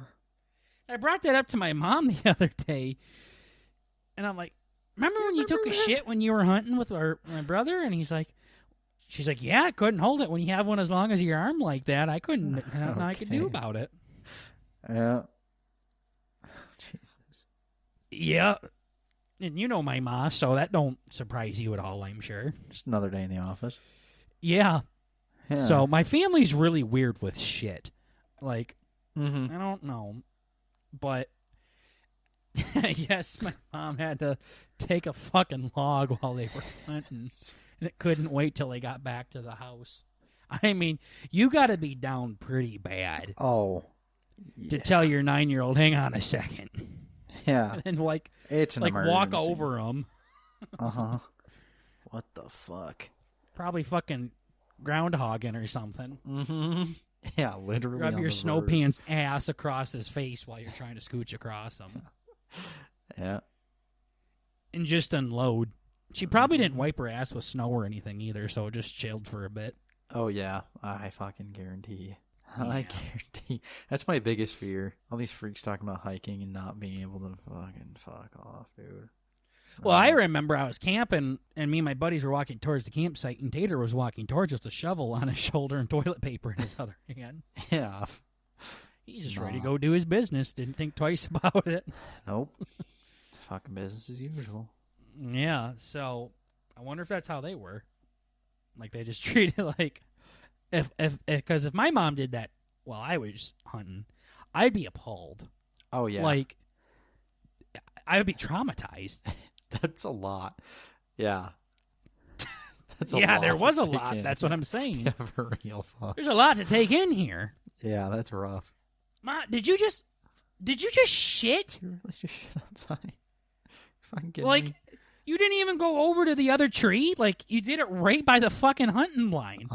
I brought that up to my mom the other day, and I'm like, remember when you took a shit when you were hunting with my brother? And she's like, yeah, I couldn't hold it when you have one as long as your arm like that. I couldn't, nothing I could do about it. Yeah. Jesus. Yeah. And you know my ma, so that don't surprise you at all, I'm sure. Just another day in the office. Yeah. Yeah. So my family's really weird with shit. Like, Mm-hmm. I don't know. But, yes, my mom had to take a fucking log while they were hunting. And it couldn't wait till they got back to the house. I mean, you got to be down pretty bad Oh. to tell your 9-year-old, hang on a second. Yeah. And then, like It's an walk emergency. over them. Uh-huh. What the fuck? Probably fucking groundhogging or something. Mm-hmm. Yeah, literally. Rub on your the snow verge. pants ass across his face while you're trying to scooch across him. Yeah. And just unload. She probably didn't wipe her ass with snow or anything either, so it just chilled for a bit. Oh, yeah. I fucking guarantee. Yeah. I guarantee. That's my biggest fear. All these freaks talking about hiking and not being able to fucking fuck off, dude. Well, I remember I was camping, and me and my buddies were walking towards the campsite, and Tater was walking towards us with a shovel on his shoulder and toilet paper in his other hand. Yeah. He's just ready to go do his business. Didn't think twice about it. Nope. Fucking business as usual. Yeah, so I wonder if that's how they were. Like, they just treated like... Because if my mom did that while I was hunting, I'd be appalled. Oh, yeah. Like, I would be traumatized. That's a lot. Yeah. That's There was a to take lot. in. That's what I'm saying. Yeah, for real. Fuck. There's a lot to take in here. Yeah, that's rough. Ma, did you just shit? You really just shit outside. Fucking kidding Like, me? you didn't even go over to the other tree? Like, you did it right by the fucking hunting blind.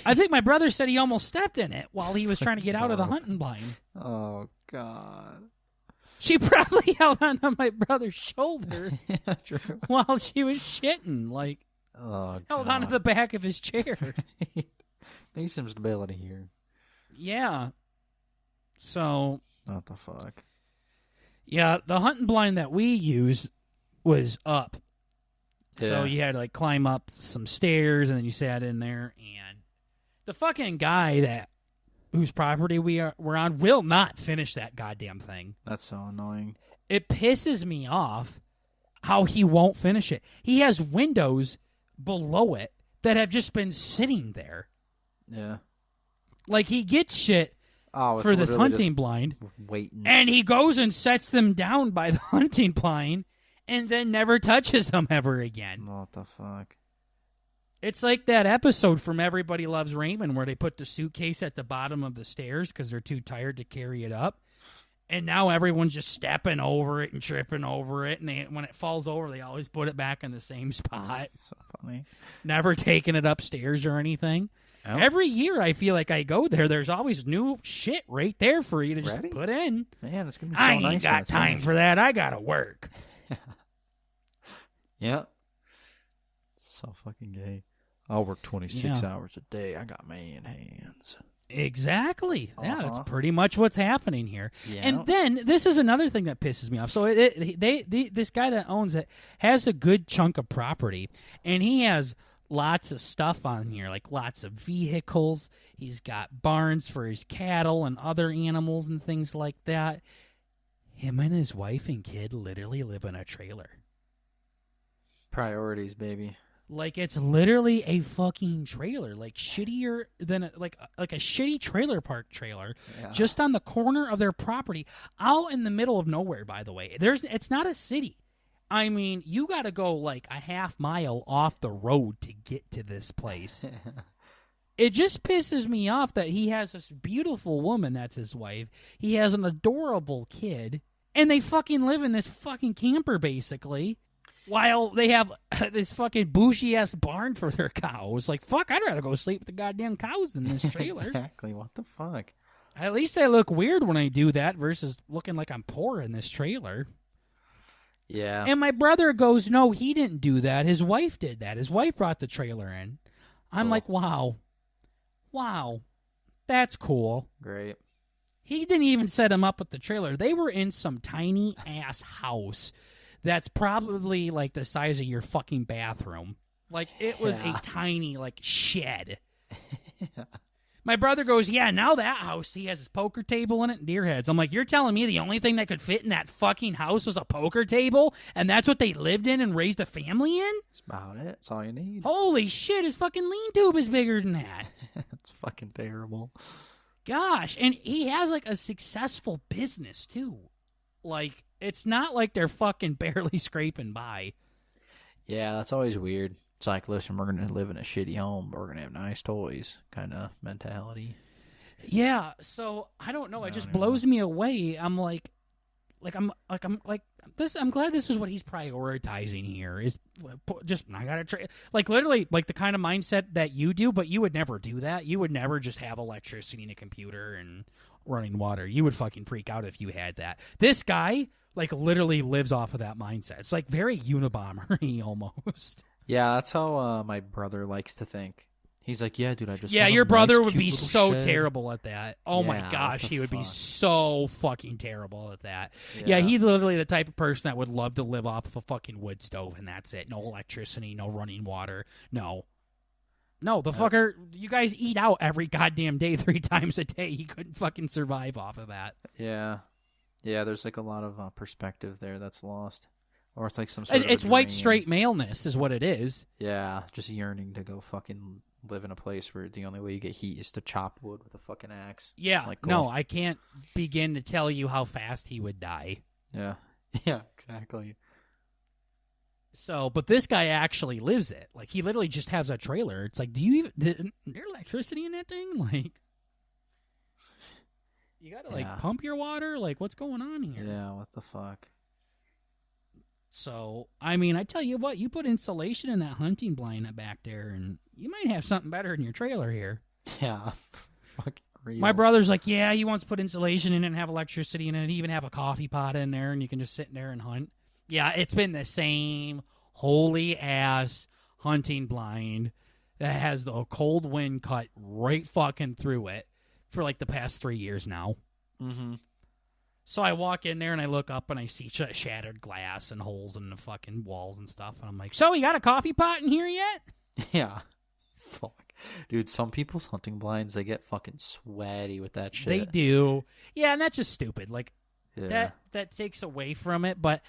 I think my brother said he almost stepped in it while he was trying to get out of the hunting blind. Oh, God. She probably held onto my brother's shoulder Yeah, true. while she was shitting. Like, Oh, held God. onto the back of his chair. Need some stability here. Yeah. So, What the fuck? yeah, the hunting blind that we used was up. So Yeah. you had to, like, climb up some stairs, and then you sat in there, and the fucking guy whose property we're on will not finish that goddamn thing. That's so annoying. It pisses me off how he won't finish it. He has windows below it that have just been sitting there. Yeah. Like, he gets shit Oh, it's for this literally hunting just blind, waiting. and he goes and sets them down by the hunting blind and then never touches them ever again. What the fuck? It's like that episode from Everybody Loves Raymond where they put the suitcase at the bottom of the stairs because they're too tired to carry it up. And now everyone's just stepping over it and tripping over it. And when it falls over, they always put it back in the same spot. That's so funny. Never taking it upstairs or anything. Oh. Every year I feel like I go there, there's always new shit right there for you to just Ready? put in. Man, it's gonna be so I nice. ain't got time for that. I gotta work. Yeah. It's so fucking gay. I'll work 26 Yeah. hours a day. I got man hands. Exactly. Yeah, Uh-huh. that's pretty much what's happening here. Yeah. And then this is another thing that pisses me off. So this guy that owns it has a good chunk of property, and he has lots of stuff on here, like lots of vehicles. He's got barns for his cattle and other animals and things like that. Him and his wife and kid literally live in a trailer. Priorities, baby. Like, it's literally a fucking trailer, like shittier than like a shitty trailer park trailer, Yeah. just on the corner of their property, out in the middle of nowhere. By the way, it's not a city. I mean, you got to go like a half mile off the road to get to this place. It just pisses me off that he has this beautiful woman that's his wife. He has an adorable kid, and they fucking live in this fucking camper basically. While they have this fucking bougie-ass barn for their cows. Like, fuck, I'd rather go sleep with the goddamn cows in this trailer. Exactly. What the fuck? At least I look weird when I do that versus looking like I'm poor in this trailer. Yeah. And my brother goes, no, he didn't do that. His wife did that. His wife brought the trailer in. I'm Cool. like, wow. Wow. That's cool. Great. He didn't even set him up with the trailer. They were in some tiny-ass house that's probably like the size of your fucking bathroom. Like, it was Yeah. a tiny, like, shed. My brother goes, yeah, now that house, he has his poker table in it and deer heads. I'm like, you're telling me the only thing that could fit in that fucking house was a poker table? And that's what they lived in and raised a family in? That's about it. That's all you need. Holy shit, his fucking lean tube is bigger than that. That's fucking terrible. Gosh, and he has, like, a successful business, too. Like, it's not like they're fucking barely scraping by. Yeah, that's always weird. It's like, listen, we're going to live in a shitty home, but we're going to have nice toys kind of mentality. Yeah, so I don't know. It I just don't know. blows me away. I'm like, I'm glad this is what he's prioritizing here. Is just I gotta try, like literally like the kind of mindset that you do, but you would never do that. You would never just have electricity and a computer and running water. You would fucking freak out if you had that. This guy like literally lives off of that mindset. It's like very Unabomber-y almost. Yeah, that's how my brother likes to think. He's like, yeah, dude, I just yeah, want a your brother nice, would cute be little so shed. terrible at that. Oh Yeah, my what gosh, the he would be fuck? so fucking terrible at that. Yeah, he's literally the type of person that would love to live off of a fucking wood stove and that's it. No electricity, no running water. No, the fucker, you guys eat out every goddamn day 3 times a day. He couldn't fucking survive off of that. Yeah. Yeah, there's like a lot of perspective there that's lost. Or it's like some sort of It's a white dream. straight maleness is what it is. Yeah, just yearning to go fucking live in a place where the only way you get heat is to chop wood with a fucking axe. Yeah, Like, no, cool. I can't begin to tell you how fast he would die. Yeah. Yeah, exactly. So, but this guy actually lives it. Like, he literally just has a trailer. It's like, is there electricity in that thing? Like, you gotta, like, pump your water? Like, what's going on here? Yeah, what the fuck? So, I mean, I tell you what, you put insulation in that hunting blind back there, and you might have something better in your trailer here. Yeah, fucking real. My brother's like, yeah, he wants to put insulation in it and have electricity in it and even have a coffee pot in there, and you can just sit in there and hunt. Yeah, it's been the same holy-ass hunting blind that has the cold wind cut right fucking through it for, like, the past 3 years now. Mm-hmm. So I walk in there and I look up and I see shattered glass and holes in the fucking walls and stuff. And I'm like, so you got a coffee pot in here yet? Yeah. Fuck. Dude, some people's hunting blinds, they get fucking sweaty with that shit. They do. Yeah, and that's just stupid. Like, Yeah. that takes away from it. But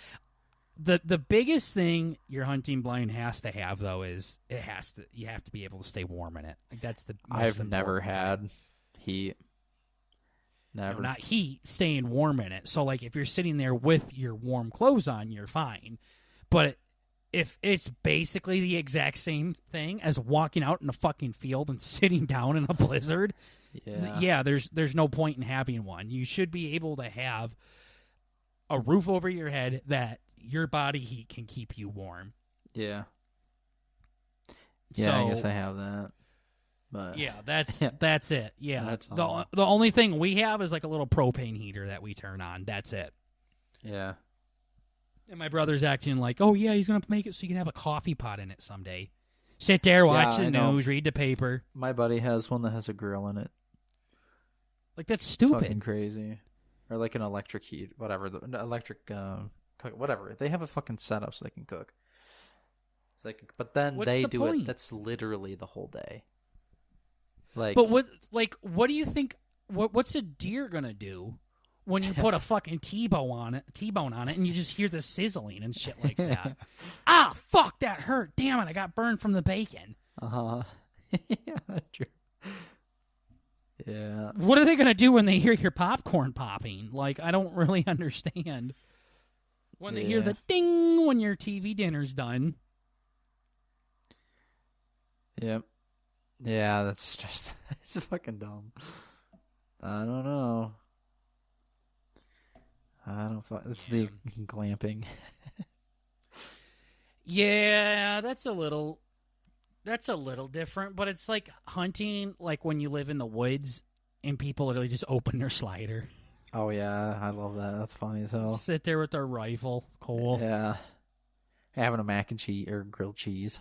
the biggest thing your hunting blind has to have, though, is you have to be able to stay warm in it. Like, that's the most I've never important had thing. heat. Never. No, not heat, staying warm in it. So, like, if you're sitting there with your warm clothes on, you're fine. But if it's basically the exact same thing as walking out in a fucking field and sitting down in a blizzard, there's no point in having one. You should be able to have a roof over your head that your body heat can keep you warm. Yeah. So, Yeah, I guess I have that. But yeah, that's it. Yeah, That's the all. the only thing we have is like a little propane heater that we turn on. That's it. Yeah. And my brother's acting like, oh yeah, he's gonna make it so you can have a coffee pot in it someday. Sit there, watch the I know. news, read the paper. My buddy has one that has a grill in it. Like, that's It's stupid. fucking crazy. Or like an electric heat, whatever. The electric, whatever. They have a fucking setup so they can cook. It's like, but then What's they the do point? it. That's literally the whole day. Like, But what do you think? What's a deer gonna do when you put a fucking T-bone on it, and you just hear the sizzling and shit like that? Ah, fuck, that hurt. Damn it, I got burned from the bacon. Yeah, true. Yeah. What are they gonna do when they hear your popcorn popping? Like, I don't really understand. When they hear the ding when your TV dinner's done. Yep. Yeah, that's just it's fucking dumb. I don't know. It's the glamping. Yeah, that's a little different, but it's like hunting, like when you live in the woods and people literally just open their slider. Oh yeah, I love that. That's funny as hell. Sit there with their rifle. Cool. Yeah. Having a mac and cheese or grilled cheese.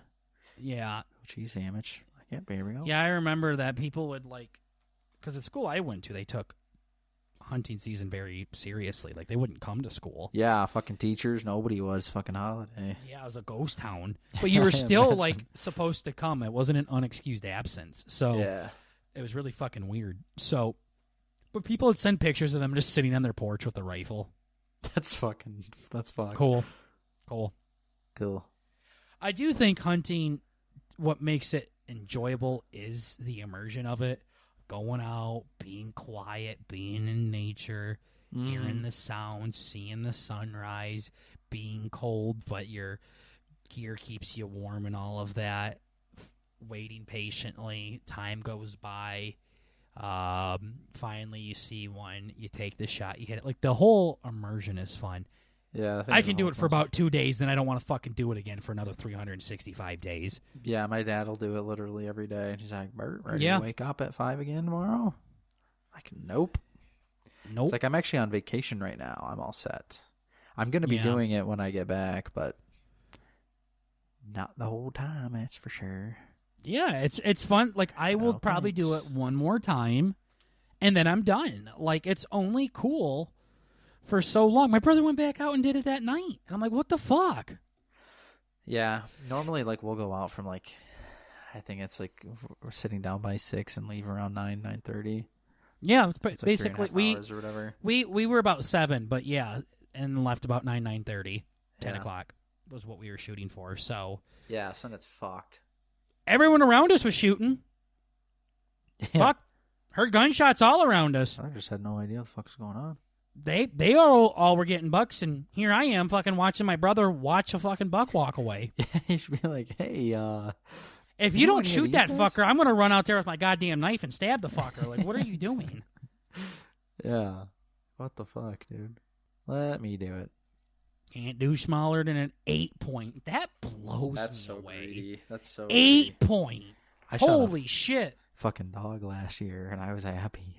Yeah. Cheese sandwich. Yeah, there we go. Yeah, I remember that people would like, because at school I went to, they took hunting season very seriously. Like, they wouldn't come to school. Yeah, fucking teachers. Nobody was. Fucking holiday. Yeah, it was a ghost town. But you were still, like, supposed to come. It wasn't an unexcused absence. So Yeah. it was really fucking weird. So, but people would send pictures of them just sitting on their porch with a rifle. That's fucking. Cool. Cool. I do think hunting, what makes it enjoyable is the immersion of it. Going out, being quiet, being in nature, hearing the sounds, seeing the sunrise, being cold, but your gear keeps you warm and all of that. Waiting patiently, time goes by. Finally, you see one, you take the shot, you hit it. Like, the whole immersion is fun. Yeah, I can do it for about 2 days, then I don't want to fucking do it again for another 365 days. Yeah, my dad will do it literally every day. And he's like, Bert, ready Yeah. to wake up at 5 again tomorrow? Like, nope. It's like, I'm actually on vacation right now. I'm all set. I'm going to be doing it when I get back, but not the whole time, that's for sure. Yeah, it's fun. Like, I will probably do it one more time, and then I'm done. Like, it's only cool for so long. My brother went back out and did it that night, and I'm like, what the fuck? Yeah, normally, like, we'll go out from, like, I think it's, like, we're sitting down by 6 and leave around 9:30. Yeah, it's like basically, 3.5 hours or whatever. we were about 7, but yeah, and left about 9:30, 10 o'clock was what we were shooting for, so. Yeah, so it's fucked. Everyone around us was shooting. Yeah. Fuck. Heard gunshots all around us. I just had no idea what the fuck's going on. They all were getting bucks, and here I am fucking watching my brother watch a fucking buck walk away. Yeah, you should be like, hey, if you don't shoot that fucker, I'm going to run out there with my goddamn knife and stab the fucker. Like, what are you doing? Yeah. What the fuck, dude? Let me do it. Can't do smaller than an 8-point. That blows That's me so away. greedy. That's so 8-point. Holy shit. Fucking dog last year, and I was happy.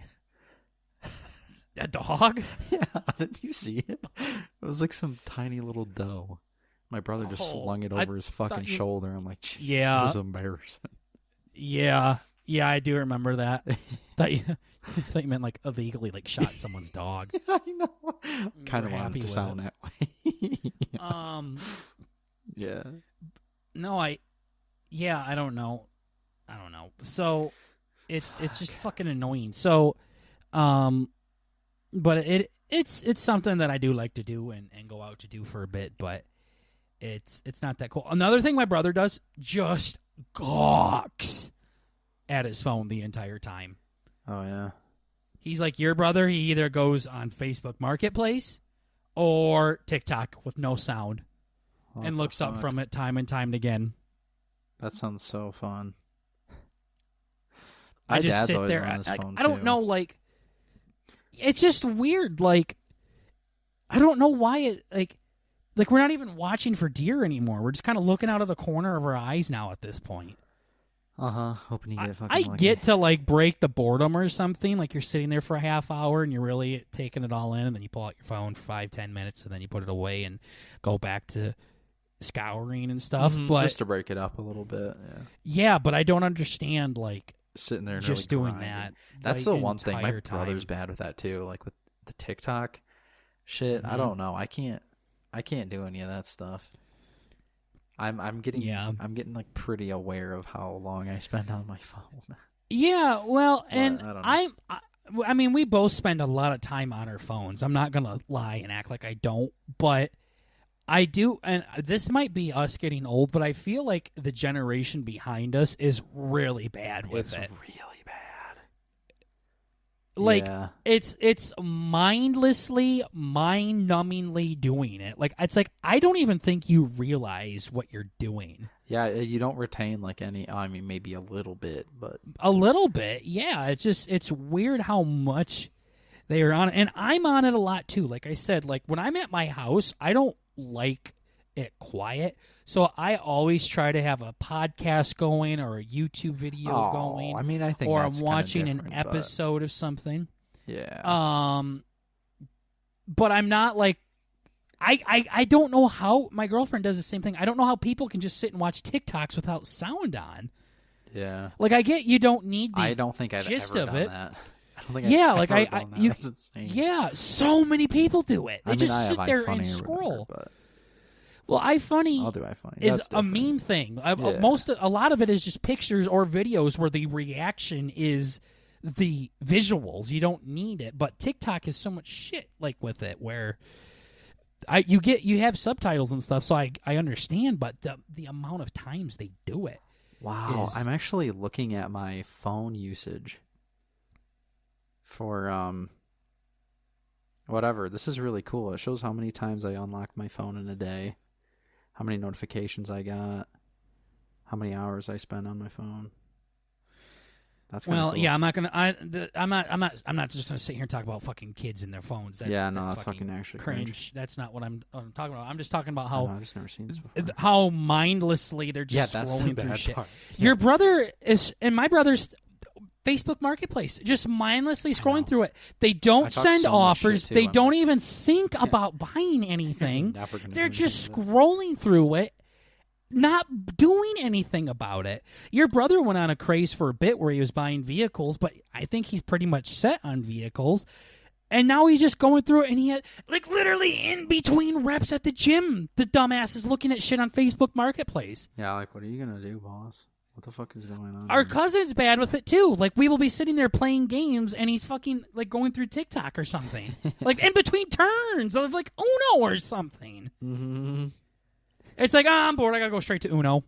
A dog? Yeah, didn't you see it? It was like some tiny little doe. My brother just slung it over his fucking shoulder. I'm like, Jesus, this is embarrassing. Yeah, I do remember that. I thought you meant like illegally like shot someone's dog. I know. Kind of wanted to sound that way. Yeah. No, I don't know. So it's just fucking annoying. So, but it's something that I do like to do and go out to do for a bit, but it's not that cool. Another thing my brother does, just gawks at his phone the entire time. Oh yeah. He's like your brother. He either goes on Facebook Marketplace or TikTok with no sound and looks up from it time and time again. That sounds so fun. I just sit there. I don't know, like, it's just weird. Like, I don't know why it, like we're not even watching for deer anymore. We're just kind of looking out of the corner of our eyes now at this point. Hoping you get fucking I lucky. get to, like, break the boredom or something. Like, you're sitting there for a half hour and you're really taking it all in, and then you pull out your phone for 5-10 minutes, and then you put it away and go back to scouring and stuff. But just to break it up a little bit. Yeah, but I don't understand, like, sitting there and just really doing that. That's like, the one thing. My brother's time. bad with that too. Like with the TikTok shit. I don't know. I can't do any of that stuff. I'm getting like pretty aware of how long I spend on my phone. Yeah, well, and I mean, we both spend a lot of time on our phones. I'm not gonna lie and act like I don't, but I do, and this might be us getting old, but I feel like the generation behind us is really bad with it. It's really bad. Like, it's mindlessly, mind-numbingly doing it. Like, it's like, I don't even think you realize what you're doing. Yeah, you don't retain, like, any, I mean, maybe a little bit, but. A little bit, yeah. It's just, it's weird how much they are on it. And I'm on it a lot, too. Like I said, like, when I'm at my house, I don't like it quiet, so I always try to have a podcast going or a YouTube video going. I mean, I think, or that's I'm watching an episode of something. Yeah. But I'm not like, I don't know how my girlfriend does the same thing. I don't know how people can just sit and watch TikToks without sound on. Yeah. Like, I get you don't need the I don't think I've gist ever of done it. that. I don't think Yeah, I've like ever done that. you, That's insane. yeah, so many people do it. They just sit there and scroll. Well, iFunny I'll do iFunny. is a meme thing. A lot of it is just pictures or videos where the reaction is the visuals. You don't need it, but TikTok is so much shit like with it where you have subtitles and stuff, so I understand, but the amount of times they do it. Wow, I'm actually looking at my phone usage for whatever. This is really cool. It shows how many times I unlocked my phone in a day, how many notifications I got, how many hours I spend on my phone. That's cool. Yeah, I'm not gonna. I'm not just gonna sit here and talk about fucking kids and their phones. That's fucking actually cringe. That's not what I'm talking about. I'm just talking about how I've just never seen this before. how mindlessly they're just scrolling through shit. Part. Your brother is, and my brother's Facebook Marketplace, just mindlessly scrolling through it. They don't send offers. They don't even think about buying anything. They're just scrolling through it, not doing anything about it. Your brother went on a craze for a bit where he was buying vehicles, but I think he's pretty much set on vehicles. And now he's just going through it, and he had, like, literally in between reps at the gym, the dumbass is looking at shit on Facebook Marketplace. Yeah, like, what are you going to do, boss? What the fuck is going on? Our cousin's bad with it, too. Like, we will be sitting there playing games, and he's fucking, like, going through TikTok or something. Like, in between turns of, like, Uno or something. Mm-hmm. It's like, I'm bored. I gotta go straight to Uno.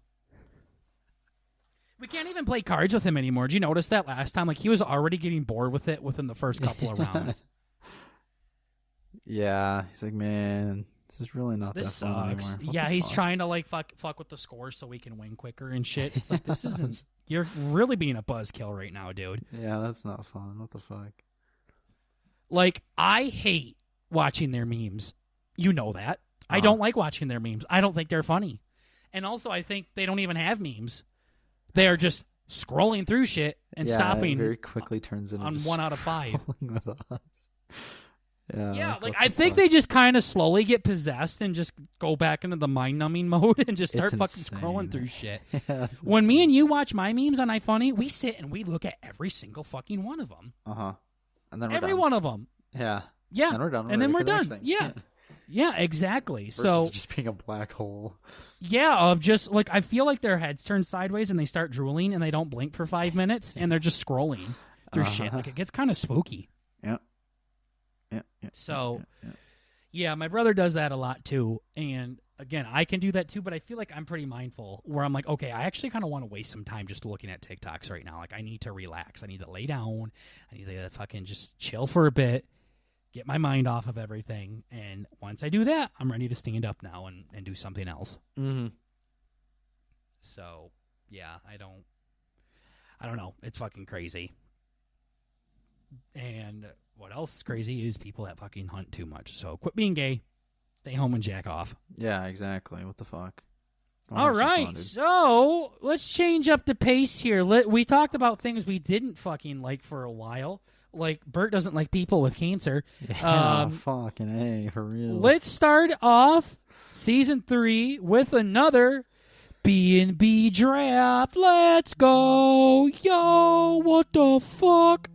We can't even play cards with him anymore. Did you notice that last time? Like, he was already getting bored with it within the first couple of rounds. Yeah, he's like, man, this is really not this that fun sucks. anymore. Yeah, he's trying to, like, fuck with the score so we can win quicker and shit. It's like, this isn't... You're really being a buzzkill right now, dude. Yeah, that's not fun. What the fuck? Like, I hate watching their memes. You know that. I don't like watching their memes. I don't think they're funny. And also, I think they don't even have memes. They are just scrolling through shit and stopping. It very quickly turns into on 1 out of 5. With us. Yeah, like I think they just kind of slowly get possessed and just go back into the mind-numbing mode and just start fucking scrolling through shit. When me and you watch my memes on iFunny, we sit and we look at every single fucking one of them. And then we're every done. one of them. Yeah. Yeah. And we're done. And then we're done. Yeah. Yeah, exactly. Versus so just being a black hole. Yeah, of just like I feel like their heads turn sideways and they start drooling and they don't blink for 5 minutes and they're just scrolling through shit. Like it gets kind of spooky. Yeah. So, yeah, my brother does that a lot too. And again, I can do that too, but I feel like I'm pretty mindful where I'm like, okay, I actually kind of want to waste some time just looking at TikToks right now. Like I need to relax. I need to lay down. I need to fucking just chill for a bit. Get my mind off of everything, and once I do that, I'm ready to stand up now and do something else. Mm-hmm. So, yeah, I don't know. It's fucking crazy. And what else is crazy is people that fucking hunt too much. So quit being gay, stay home and jack off. Yeah, exactly. What the fuck? All right, so let's change up the pace here. We talked about things we didn't fucking like for a while. Like, Bert doesn't like people with cancer. Yeah, fucking A, for real. Let's start off Season 3 with another BnB draft. Let's go. Yo, what the fuck?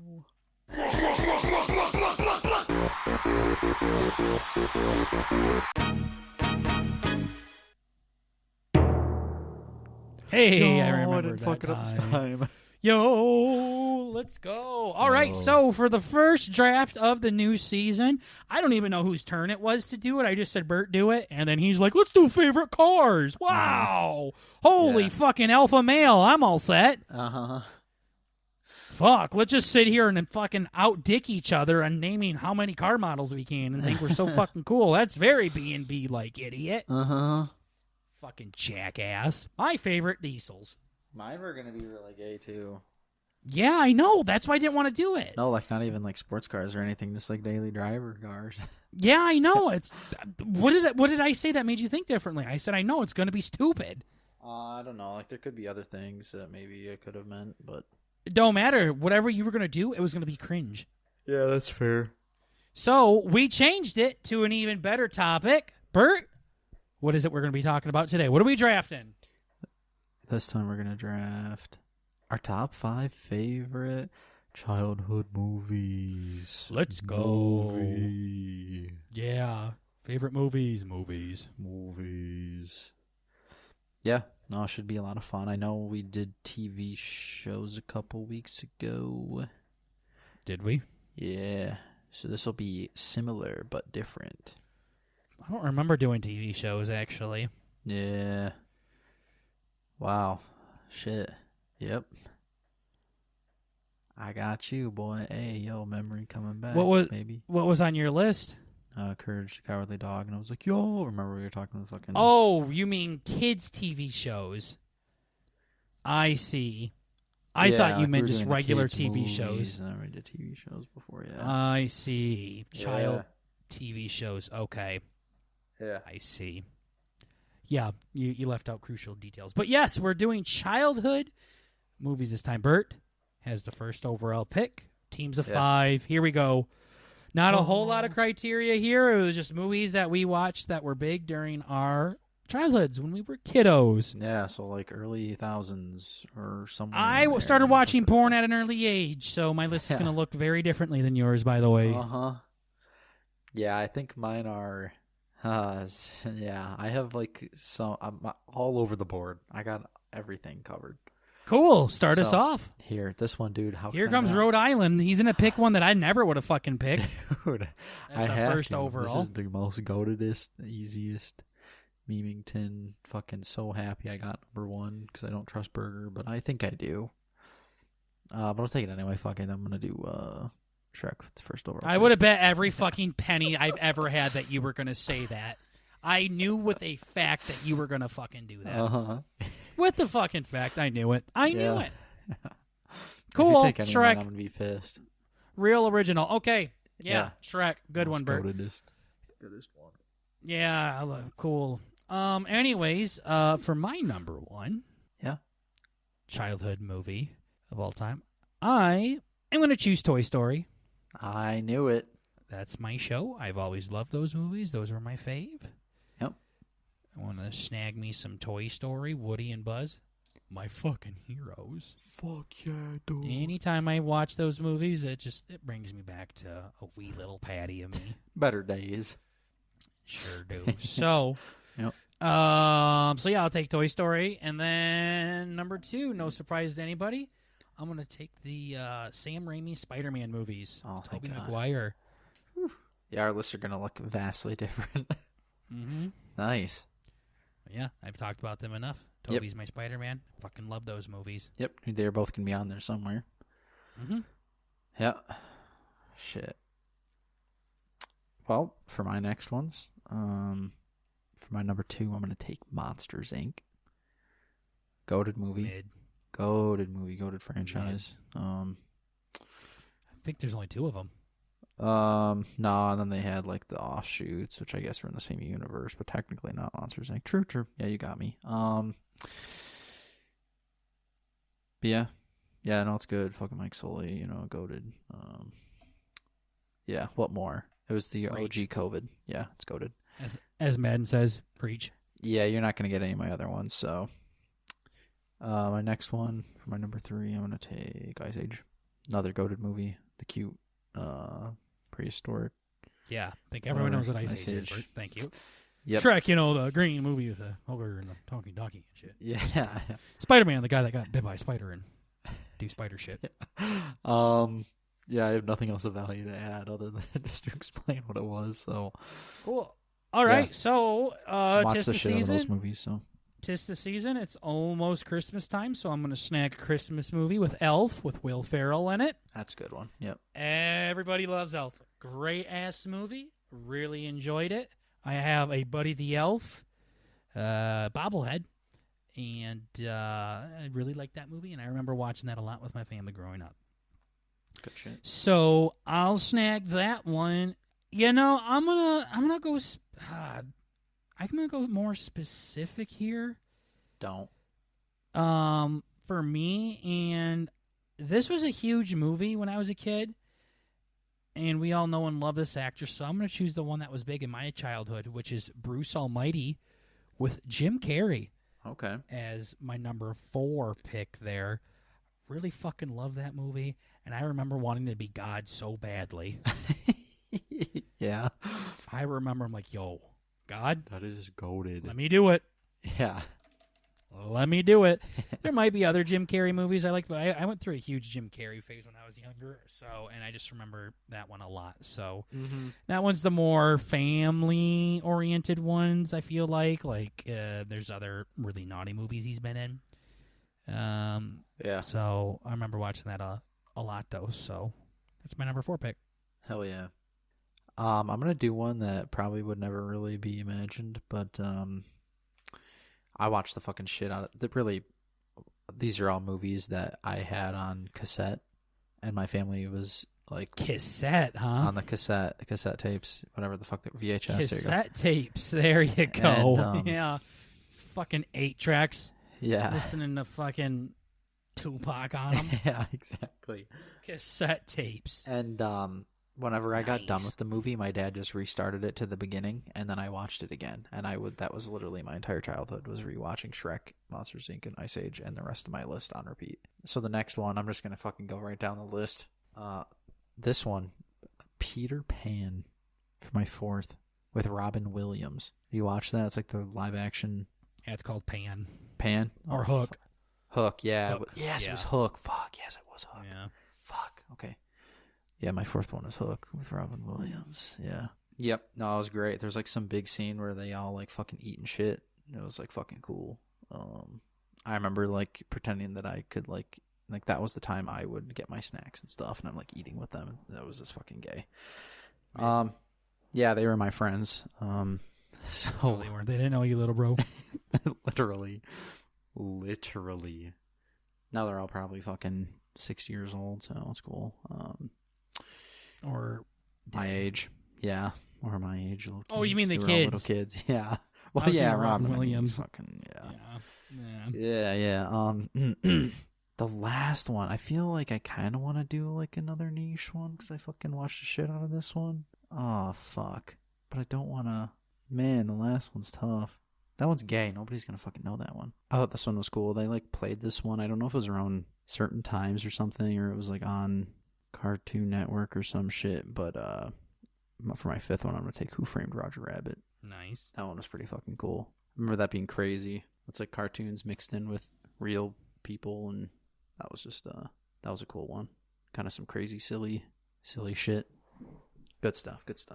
Hey, I remember that fuck it up this time. Yo, let's go. All right, so for the first draft of the new season, I don't even know whose turn it was to do it. I just said, Bert, do it. And then he's like, let's do favorite cars. Wow. Holy fucking alpha male. I'm all set. Fuck, let's just sit here and fucking out-dick each other on naming how many car models we can and think we're so fucking cool. That's very B&B-like, idiot. Fucking jackass. My favorite diesels. Mine were going to be really gay, too. Yeah, I know. That's why I didn't want to do it. No, like, not even, like, sports cars or anything. Just, like, daily driver cars. Yeah, I know. It's what did I say that made you think differently? I said, I know. It's going to be stupid. I don't know. Like, there could be other things that maybe I could have meant, but... It don't matter. Whatever you were going to do, it was going to be cringe. Yeah, that's fair. So, we changed it to an even better topic. Bert, what is it we're going to be talking about today? What are we drafting? This time we're going to draft our top 5 favorite childhood movies. Let's go. Yeah. Favorite movies. Yeah. No, it should be a lot of fun. I know we did TV shows a couple weeks ago. Did we? Yeah. So this will be similar but different. I don't remember doing TV shows, actually. Yeah. Wow. Shit. Yep. I got you, boy. Hey, yo, memory coming back. Maybe. What was on your list? Courage the Cowardly Dog, and I was like, yo, remember we were talking with fucking... Oh, you mean kids' TV shows. I see. I thought you like we meant were just doing the regular kids' TV movies, shows. And then we did TV shows before, yeah. I see. Child Yeah. TV shows. Okay. Yeah. I see. Yeah, you left out crucial details. But yes, we're doing childhood movies this time. Bert has the first overall pick. Teams of 5. Here we go. Not a whole lot of criteria here. It was just movies that we watched that were big during our childhoods when we were kiddos. Yeah, so like early thousands or somewhere. I started watching porn at an early age, so my list is going to look very differently than yours, by the way. Uh-huh. Yeah, I think mine are... yeah, I have like some... I'm all over the board. I got everything covered. Cool. Start us off. Here, this one, dude. Here comes Rhode Island. He's going to pick one that I never would have fucking picked. Dude, That's the first overall. This is the most goatedest, easiest... Memington, fucking so happy I got number 1 because I don't trust Burger, but I think I do. But I'll take it anyway. Fucking, I'm gonna do Shrek with the first overall. I would have bet every fucking penny I've ever had that you were gonna say that. I knew with a fact that you were gonna fucking do that. With the fucking fact, I knew it. I knew it. Cool. If you take any Shrek. of mine, I'm gonna be pissed. Real original. Okay. Yeah. Shrek. Good one, Bert. Goatedest one. Yeah. Cool. Anyways, for my number 1, childhood movie of all time, I am going to choose Toy Story. I knew it. That's my show. I've always loved those movies. Those were my fave. Yep. I want to snag me some Toy Story, Woody and Buzz, my fucking heroes. Fuck yeah, dude. Anytime I watch those movies, it brings me back to a wee little Patty of me. Better days. Sure do. So, yep. So yeah, I'll take Toy Story, and then number 2, no surprise to anybody, I'm gonna take the Sam Raimi Spider-Man movies. Oh, Tobey thank God. Maguire. Yeah, our lists are gonna look vastly different. Mm-hmm. Nice. Yeah, I've talked about them enough. Tobey's my Spider-Man. Fucking love those movies. Yep, they're both gonna be on there somewhere. Mm-hmm. Yeah. Shit. Well, for my next ones, for my number 2, I'm going to take Monsters, Inc. Goated movie. Mid. Goated movie, goated franchise. I think there's only 2 of them. No, and then they had like the offshoots, which I guess were in the same universe, but technically not Monsters, Inc. True. Yeah, you got me. But yeah. Yeah, no, it's good. Fucking Mike Sully, goated. Yeah, what more? It was the Preach. OG COVID. Yeah, it's goated. As Madden says, preach. Yeah, you're not going to get any of my other ones, so... my next one, for my number 3, I'm going to take Ice Age. Another goated movie. The cute, prehistoric. Yeah, I think everyone knows what Ice Age is. Bert. Thank you. Yep. Shrek, the green movie with the ogre and the talking donkey and shit. Yeah. Spider-Man, the guy that got bit by a spider and do spider shit. Yeah, I have nothing else of value to add other than just to explain what it was. So cool. All right, so watch tis the the shit out of season. those movies. So Tis the season. It's almost Christmas time, so I'm going to snag a Christmas movie with Elf with Will Ferrell in it. that's a good one. Yep. Everybody loves Elf. Great ass movie. Really enjoyed it. I have a Buddy the Elf bobblehead, and I really like that movie, and I remember watching that a lot with my family growing up. Good shit. So I'll snag that one. I'm gonna go. I'm gonna go more specific here. Don't. For me, and this was a huge movie when I was a kid, and we all know and love this actor. So I'm gonna choose the one that was big in my childhood, which is Bruce Almighty, with Jim Carrey. Okay. As my number 4 pick there. Really fucking love that movie, and I remember wanting to be God so badly. Yeah. I remember I'm like, yo, God, That is goated. let me do it. Yeah. Let me do it. There might be other Jim Carrey movies I like, but I went through a huge Jim Carrey phase when I was younger, and I just remember that one a lot. So that one's the more family-oriented ones, I feel like. There's other really naughty movies he's been in. Yeah. So I remember watching that a lot, though. So that's my number 4 pick. Hell yeah. I'm gonna do one that probably would never really be imagined, but I watched the fucking shit out of it. Really, these are all movies that I had on cassette, and my family was like cassette, huh? On the cassette tapes, whatever the fuck that VHS. Cassette tapes. There you go. And, yeah, fucking 8 tracks. Yeah, listening to fucking Tupac on them. Yeah, exactly. Cassette tapes. And whenever I got done with the movie, my dad just restarted it to the beginning, and then I watched it again. And that was literally my entire childhood, was rewatching Shrek, Monsters, Inc., and Ice Age, and the rest of my list on repeat. So the next one, I'm just going to fucking go right down the list. This one, Peter Pan, for my 4th, with Robin Williams. You watch that? It's like the live action. Yeah, it's called Pan. Pan? Or Hook. Hook, yeah. Hook. Yes, Yeah. It was Hook. Fuck, yes, it was Hook. Yeah. Fuck, okay. Yeah, my 4th one is Hook with Robin Williams. Yeah. Yep. No, it was great. There's like some big scene where they all like fucking eating shit. It was like fucking cool. I remember like pretending that I could like that was the time I would get my snacks and stuff, and I'm like eating with them. That was just fucking gay. Yeah, they were my friends. So No, they weren't. They didn't know you, little bro. literally. Now they're all probably fucking 6 years old, so it's cool. Or my age, yeah, or my age. Little kids. Oh, you mean the They were all kids? little kids, yeah. Well, I was yeah, thinking Robin Robin Williams. Fucking Yeah. yeah. The last one, I feel like I kind of want to do like another niche one because I fucking watched the shit out of this one. Oh fuck, but I don't want to. Man, the last one's tough. That one's gay. Nobody's gonna fucking know that one. I thought this one was cool. They like played this one. I don't know if it was around certain times or something, or it was like on Cartoon Network or some shit. But for my 5th one, I'm gonna take Who Framed Roger Rabbit. Nice. That one was pretty fucking cool. I remember that being crazy. It's like cartoons mixed in with real people, and that was just that was a cool one. Kind of some crazy, silly shit. Good stuff. That's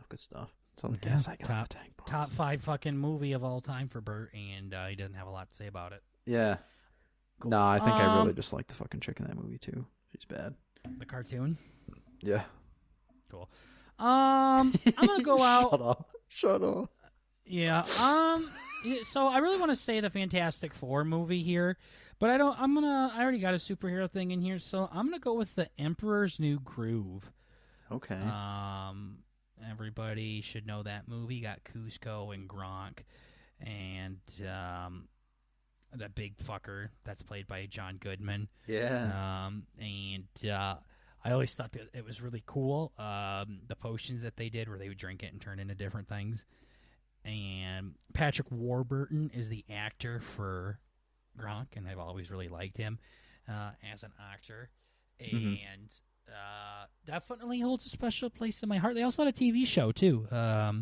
all the gas I got. Top 5 fucking movie of all time for Bert, and he doesn't have a lot to say about it. Yeah. Cool. No, I think I really just like the fucking chick in that movie too. She's bad. The cartoon. Yeah. Cool. I'm gonna go out. Shut up. Yeah. So I really want to say the Fantastic Four movie here, but I already got a superhero thing in here, so I'm gonna go with the Emperor's New Groove. Okay. Everybody should know that movie. Got Cusco and Gronk, and that big fucker that's played by John Goodman. Yeah. I always thought that it was really cool. The potions that they did, where they would drink it and turn into different things. And Patrick Warburton is the actor for Gronk, and I've always really liked him as an actor. And definitely holds a special place in my heart. They also had a TV show too. Yeah,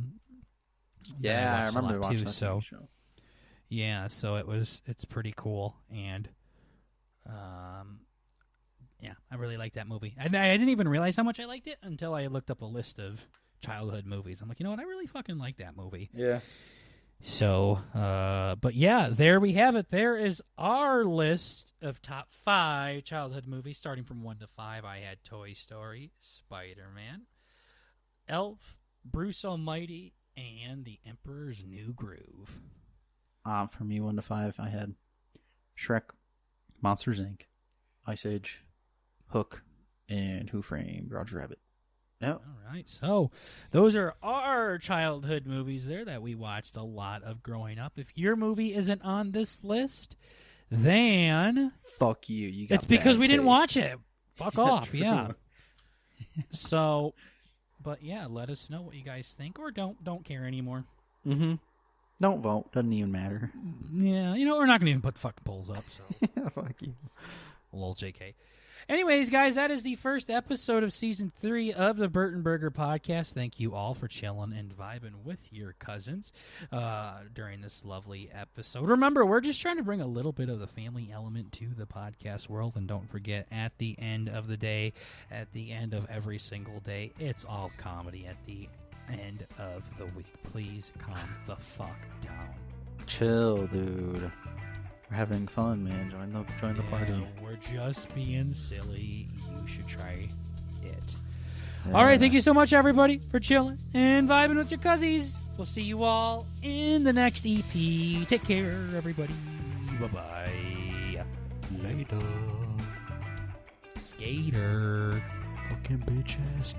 I remember watching that TV show. Yeah, so it's pretty cool, and yeah, I really like that movie. And I didn't even realize how much I liked it until I looked up a list of childhood movies. I'm like, you know what? I really fucking like that movie. Yeah. So, but yeah, there we have it. There is our list of top 5 childhood movies, starting from 1 to 5. I had Toy Story, Spider-Man, Elf, Bruce Almighty, and The Emperor's New Groove. For me, 1 to 5, I had Shrek, Monsters, Inc., Ice Age, Hook, and Who Framed Roger Rabbit. Yep. All right. So those are our childhood movies there that we watched a lot of growing up. If your movie isn't on this list, then fuck you. You got it's because we didn't taste. watch it. Fuck off. True. Yeah. So, but yeah, let us know what you guys think, or don't care anymore. Mm-hmm. Don't vote. Doesn't even matter. Yeah. We're not going to even put the fucking polls up. So yeah, fuck you. Lol, JK. Anyways, guys, that is the first episode of Season 3 of the Bert and Burger Podcast. Thank you all for chilling and vibing with your cousins during this lovely episode. Remember, we're just trying to bring a little bit of the family element to the podcast world. And don't forget, at the end of the day, at the end of every single day, it's all comedy at the end of the week. Please calm the fuck down. Chill, dude. We're having fun, man. Join the party. We're just being silly. You should try it. Yeah. All right, thank you so much, everybody, for chilling and vibing with your cousins. We'll see you all in the next EP. Take care, everybody. Bye-bye. Later. Skater. Fucking bitch ass.